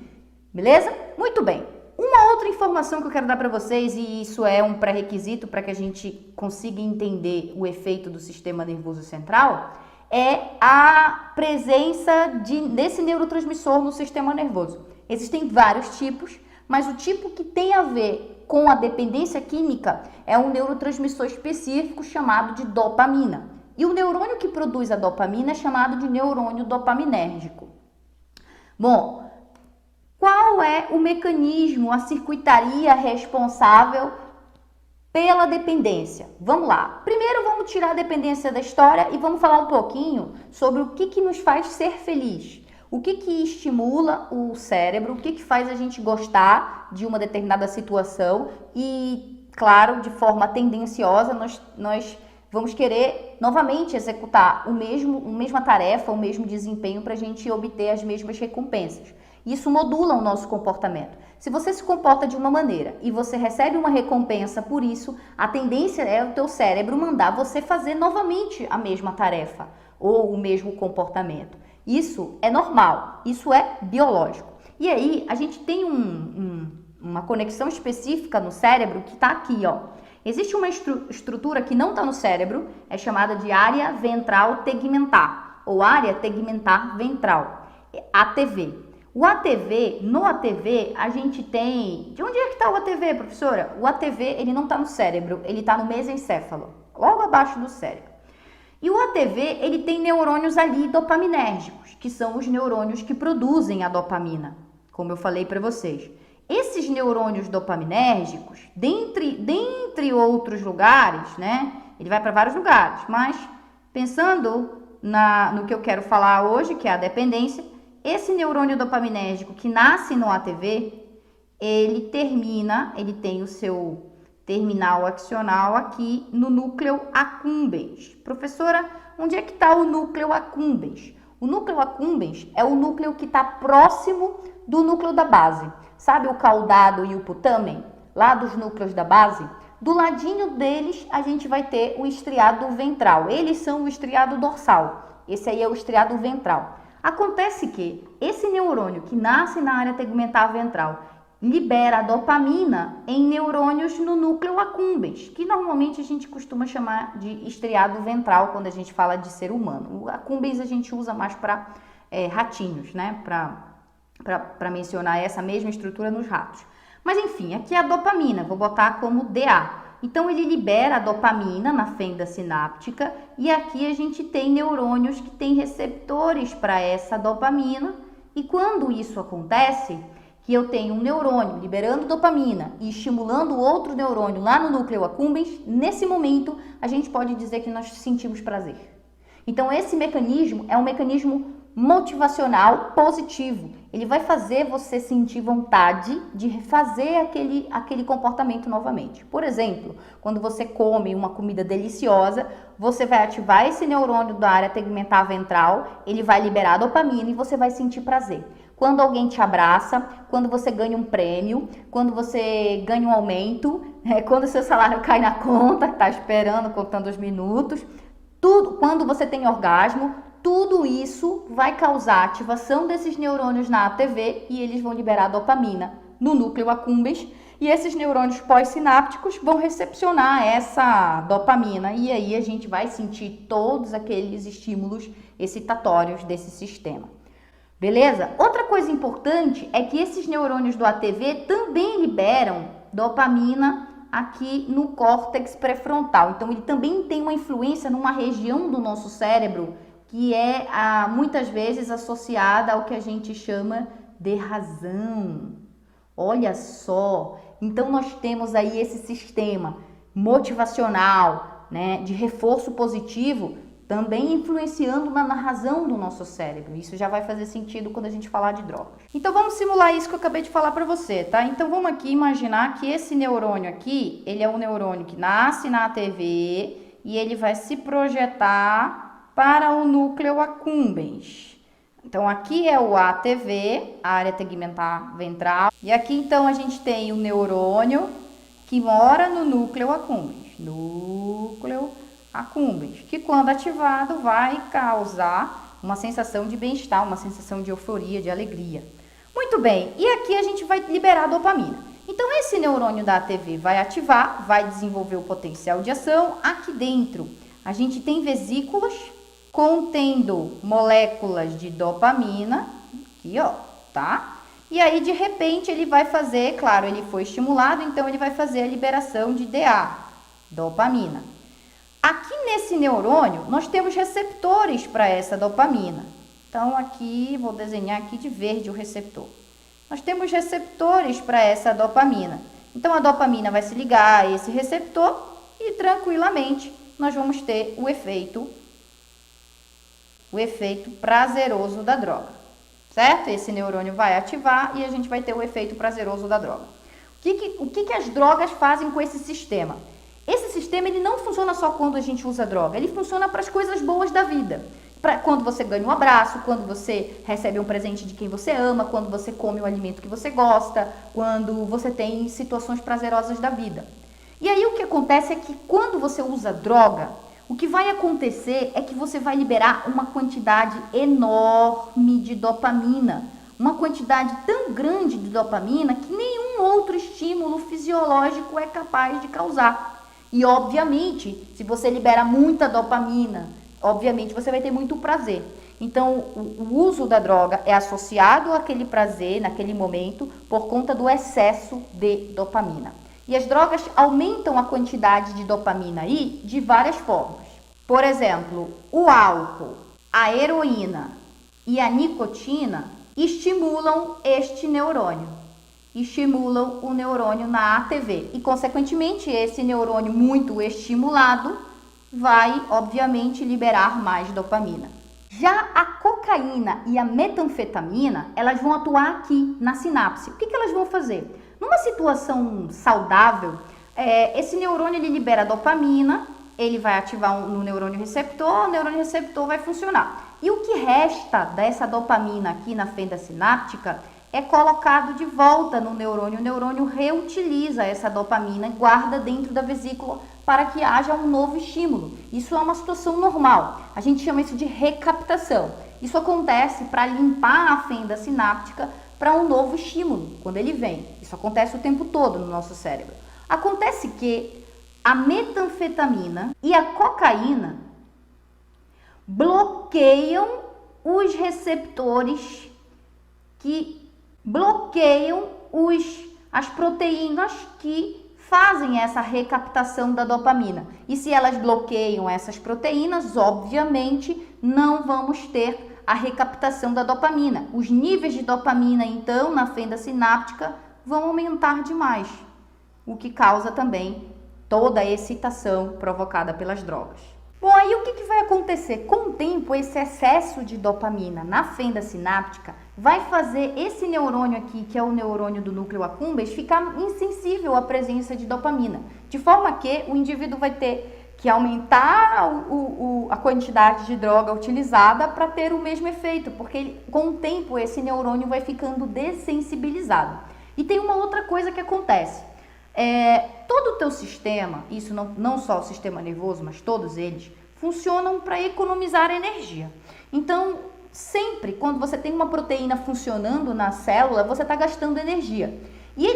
S18: Beleza? Muito bem. Uma outra informação que eu quero dar para vocês, e isso é um pré-requisito para que a gente consiga entender o efeito do sistema nervoso central, é a presença desse neurotransmissor no sistema nervoso. Existem vários tipos, mas o tipo que tem a ver com a dependência química é um neurotransmissor específico chamado de dopamina. E o neurônio que produz a dopamina é chamado de neurônio dopaminérgico. Bom, qual é o mecanismo, a circuitaria responsável pela dependência? Vamos lá. Primeiro vamos tirar a dependência da história e vamos falar um pouquinho sobre o que nos faz ser feliz. O que estimula o cérebro, o que faz a gente gostar de uma determinada situação e claro, de forma tendenciosa, nós vamos querer novamente executar a mesma tarefa, o mesmo desempenho para a gente obter as mesmas recompensas. Isso modula o nosso comportamento. Se você se comporta de uma maneira e você recebe uma recompensa por isso, a tendência é o teu cérebro mandar você fazer novamente a mesma tarefa ou o mesmo comportamento. Isso é normal, isso é biológico. E aí a gente tem uma conexão específica no cérebro que está aqui, ó. Existe uma estrutura que não está no cérebro, é chamada de área ventral tegmentar, ou área tegmentar ventral, ATV. O ATV, no ATV, a gente tem... De onde é que está o ATV, professora? O ATV, ele não está no cérebro, ele está no mesencéfalo, logo abaixo do cérebro. E o ATV, ele tem neurônios ali dopaminérgicos, que são os neurônios que produzem a dopamina, como eu falei para vocês. Esses neurônios dopaminérgicos, dentre outros lugares, né? Ele vai para vários lugares, mas pensando no que eu quero falar hoje, que é a dependência, esse neurônio dopaminérgico que nasce no ATV, ele tem o seu terminal axonal aqui no núcleo accumbens. Professora, onde é que está o núcleo accumbens? O núcleo accumbens é o núcleo que está próximo do núcleo da base. Sabe o caudado e o putamen? Lá dos núcleos da base? Do ladinho deles, a gente vai ter o estriado ventral. Eles são o estriado dorsal. Esse aí é o estriado ventral. Acontece que esse neurônio que nasce na área tegmentar ventral libera a dopamina em neurônios no núcleo accumbens, que normalmente a gente costuma chamar de estriado ventral quando a gente fala de ser humano. O accumbens a gente usa mais para ratinhos, né? Para mencionar essa mesma estrutura nos ratos. Mas enfim, aqui é a dopamina, vou botar como DA. Então ele libera a dopamina na fenda sináptica e aqui a gente tem neurônios que têm receptores para essa dopamina. E quando isso acontece, que eu tenho um neurônio liberando dopamina e estimulando outro neurônio lá no núcleo accumbens, nesse momento a gente pode dizer que nós sentimos prazer. Então esse mecanismo é um mecanismo motivacional positivo. Ele vai fazer você sentir vontade de refazer aquele comportamento novamente. Por exemplo, quando você come uma comida deliciosa, você vai ativar esse neurônio da área tegmentar ventral, ele vai liberar dopamina e você vai sentir prazer. Quando alguém te abraça, quando você ganha um prêmio, quando você ganha um aumento, quando seu salário cai na conta, está esperando, contando os minutos, tudo, quando você tem orgasmo, tudo isso vai causar ativação desses neurônios na ATV e eles vão liberar dopamina no núcleo accumbens e esses neurônios pós-sinápticos vão recepcionar essa dopamina e aí a gente vai sentir todos aqueles estímulos excitatórios desse sistema. Beleza? Outra coisa importante é que esses neurônios do ATV também liberam dopamina aqui no córtex pré-frontal. Então ele também tem uma influência numa região do nosso cérebro que é muitas vezes associada ao que a gente chama de razão. Olha só, então nós temos aí esse sistema motivacional, né, de reforço positivo, também influenciando na razão do nosso cérebro. Isso já vai fazer sentido quando a gente falar de drogas. Então vamos simular isso que eu acabei de falar para você, tá? Então vamos aqui imaginar que esse neurônio aqui, ele é um neurônio que nasce na ATV e ele vai se projetar para o núcleo accumbens. Então aqui é o ATV, a área tegmentar ventral, e aqui então a gente tem o neurônio que mora no núcleo accumbens, que quando ativado vai causar uma sensação de bem-estar, uma sensação de euforia, de alegria. Muito bem, e aqui a gente vai liberar dopamina. Então esse neurônio da ATV vai ativar, vai desenvolver o potencial de ação. Aqui dentro a gente tem vesículas contendo moléculas de dopamina, aqui ó, tá? E aí de repente ele vai fazer, claro, ele foi estimulado, então ele vai fazer a liberação de DA, dopamina. Aqui nesse neurônio nós temos receptores para essa dopamina. Então aqui, vou desenhar aqui de verde o receptor. Nós temos receptores para essa dopamina. Então a dopamina vai se ligar a esse receptor e tranquilamente nós vamos ter o efeito prazeroso da droga, certo? Esse neurônio vai ativar e a gente vai ter o efeito prazeroso da droga. O que as drogas fazem com esse sistema? Esse sistema ele não funciona só quando a gente usa droga, ele funciona para as coisas boas da vida. Quando você ganha um abraço, quando você recebe um presente de quem você ama, quando você come um alimento que você gosta, quando você tem situações prazerosas da vida. E aí o que acontece é que quando você usa droga, o que vai acontecer é que você vai liberar uma quantidade enorme de dopamina. Uma quantidade tão grande de dopamina que nenhum outro estímulo fisiológico é capaz de causar. E, obviamente, se você libera muita dopamina, obviamente você vai ter muito prazer. Então, o uso da droga é associado àquele prazer naquele momento por conta do excesso de dopamina. E as drogas aumentam a quantidade de dopamina aí de várias formas. Por exemplo, o álcool, a heroína e a nicotina estimulam este neurônio, estimulam o neurônio na ATV e, consequentemente, esse neurônio muito estimulado vai, obviamente, liberar mais dopamina. Já a cocaína e a metanfetamina, elas vão atuar aqui na sinapse. O que elas vão fazer? Numa situação saudável, esse neurônio ele libera dopamina, ele vai ativar no neurônio receptor, o neurônio receptor vai funcionar. E o que resta dessa dopamina aqui na fenda sináptica é colocado de volta no neurônio. O neurônio reutiliza essa dopamina e guarda dentro da vesícula para que haja um novo estímulo. Isso é uma situação normal. A gente chama isso de recaptação. Isso acontece para limpar a fenda sináptica para um novo estímulo, quando ele vem. Isso acontece o tempo todo no nosso cérebro. Acontece que a metanfetamina e a cocaína bloqueiam os receptores que bloqueiam as proteínas que fazem essa recaptação da dopamina. E se elas bloqueiam essas proteínas, obviamente não vamos ter a recaptação da dopamina. Os níveis de dopamina, então, na fenda sináptica vão aumentar demais, o que causa também toda a excitação provocada pelas drogas. Bom, aí o que vai acontecer? Com o tempo, esse excesso de dopamina na fenda sináptica vai fazer esse neurônio aqui, que é o neurônio do núcleo accumbens, ficar insensível à presença de dopamina, de forma que o indivíduo vai ter que aumentar a quantidade de droga utilizada para ter o mesmo efeito, porque com o tempo esse neurônio vai ficando dessensibilizado. E tem uma outra coisa que acontece. Todo o teu sistema, isso não só o sistema nervoso, mas todos eles, funcionam para economizar energia. Então, sempre quando você tem uma proteína funcionando na célula, você está gastando energia. E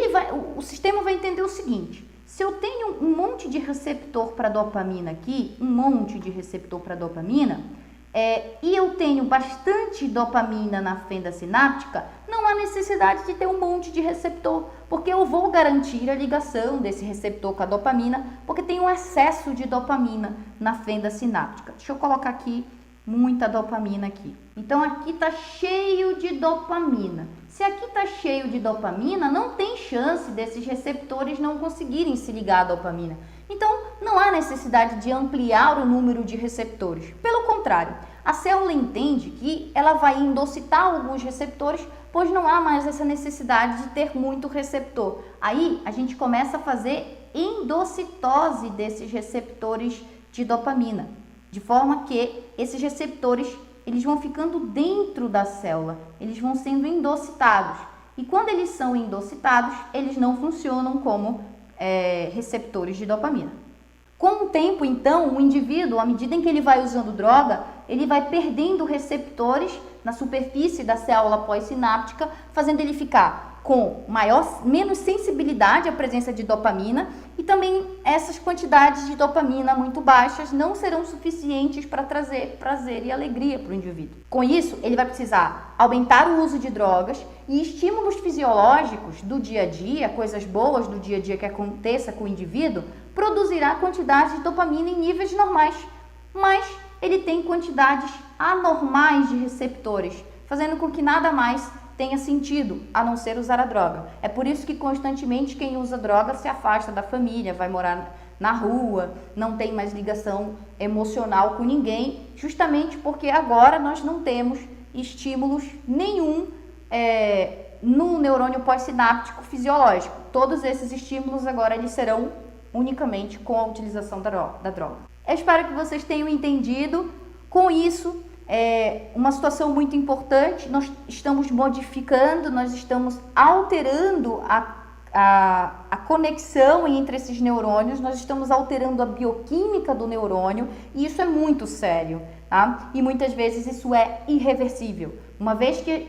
S18: o sistema vai entender o seguinte: se eu tenho um monte de receptor para dopamina aqui, e eu tenho bastante dopamina na fenda sináptica, não há necessidade de ter um monte de receptor, porque eu vou garantir a ligação desse receptor com a dopamina, porque tem um excesso de dopamina na fenda sináptica. Deixa eu colocar aqui muita dopamina aqui. Então aqui está cheio de dopamina. Se aqui está cheio de dopamina, não tem chance desses receptores não conseguirem se ligar à dopamina. Então, não há necessidade de ampliar o número de receptores. Pelo contrário, a célula entende que ela vai endocitar alguns receptores, pois não há mais essa necessidade de ter muito receptor. Aí, a gente começa a fazer endocitose desses receptores de dopamina, de forma que esses receptores eles vão ficando dentro da célula, eles vão sendo endocitados. E quando eles são endocitados, eles não funcionam como receptores de dopamina. Com o tempo, então, o indivíduo, à medida em que ele vai usando droga, ele vai perdendo receptores na superfície da célula pós-sináptica, fazendo ele ficar com menos sensibilidade à presença de dopamina, e também essas quantidades de dopamina muito baixas não serão suficientes para trazer prazer e alegria para o indivíduo. Com isso, ele vai precisar aumentar o uso de drogas e estímulos fisiológicos do dia a dia, coisas boas do dia a dia que aconteça com o indivíduo, produzirá quantidades de dopamina em níveis normais, mas ele tem quantidades anormais de receptores, fazendo com que nada mais tenha sentido a não ser usar a droga. É por isso que constantemente quem usa droga se afasta da família, vai morar na rua, não tem mais ligação emocional com ninguém, justamente porque agora nós não temos estímulos nenhum no neurônio pós-sináptico fisiológico. todos esses estímulos agora eles serão unicamente com a utilização da droga. Eu espero que vocês tenham entendido. Com isso, é uma situação muito importante, nós estamos modificando, nós estamos alterando a conexão entre esses neurônios, nós estamos alterando a bioquímica do neurônio e isso é muito sério, tá? E muitas vezes isso é irreversível. Uma vez que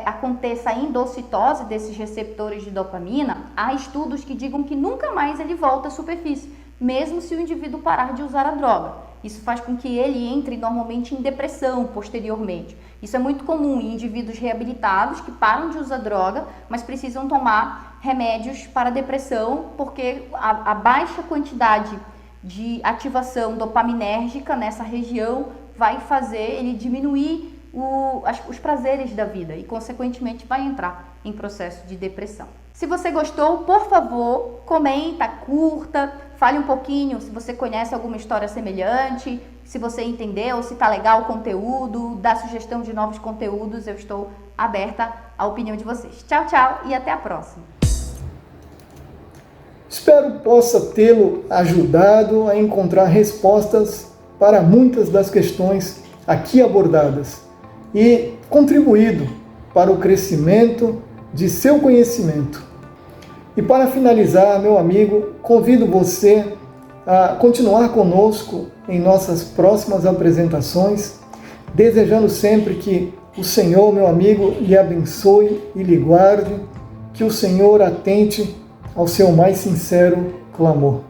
S18: aconteça a endocitose desses receptores de dopamina, há estudos que digam que nunca mais ele volta à superfície, mesmo se o indivíduo parar de usar a droga. Isso faz com que ele entre normalmente em depressão posteriormente. Isso é muito comum em indivíduos reabilitados que param de usar droga, mas precisam tomar remédios para depressão, porque a baixa quantidade de ativação dopaminérgica nessa região vai fazer ele diminuir os prazeres da vida e, consequentemente, vai entrar em processo de depressão. Se você gostou, por favor, comenta, curta, fale um pouquinho se você conhece alguma história semelhante, se você entendeu, se tá legal o conteúdo, dá sugestão de novos conteúdos, eu estou aberta à opinião de vocês. Tchau, tchau e até a próxima.
S1: Espero possa tê-lo ajudado a encontrar respostas para muitas das questões aqui abordadas e contribuído para o crescimento de seu conhecimento. E para finalizar, meu amigo, convido você a continuar conosco em nossas próximas apresentações, desejando sempre que o Senhor, meu amigo, lhe abençoe e lhe guarde, que o Senhor atente ao seu mais sincero clamor.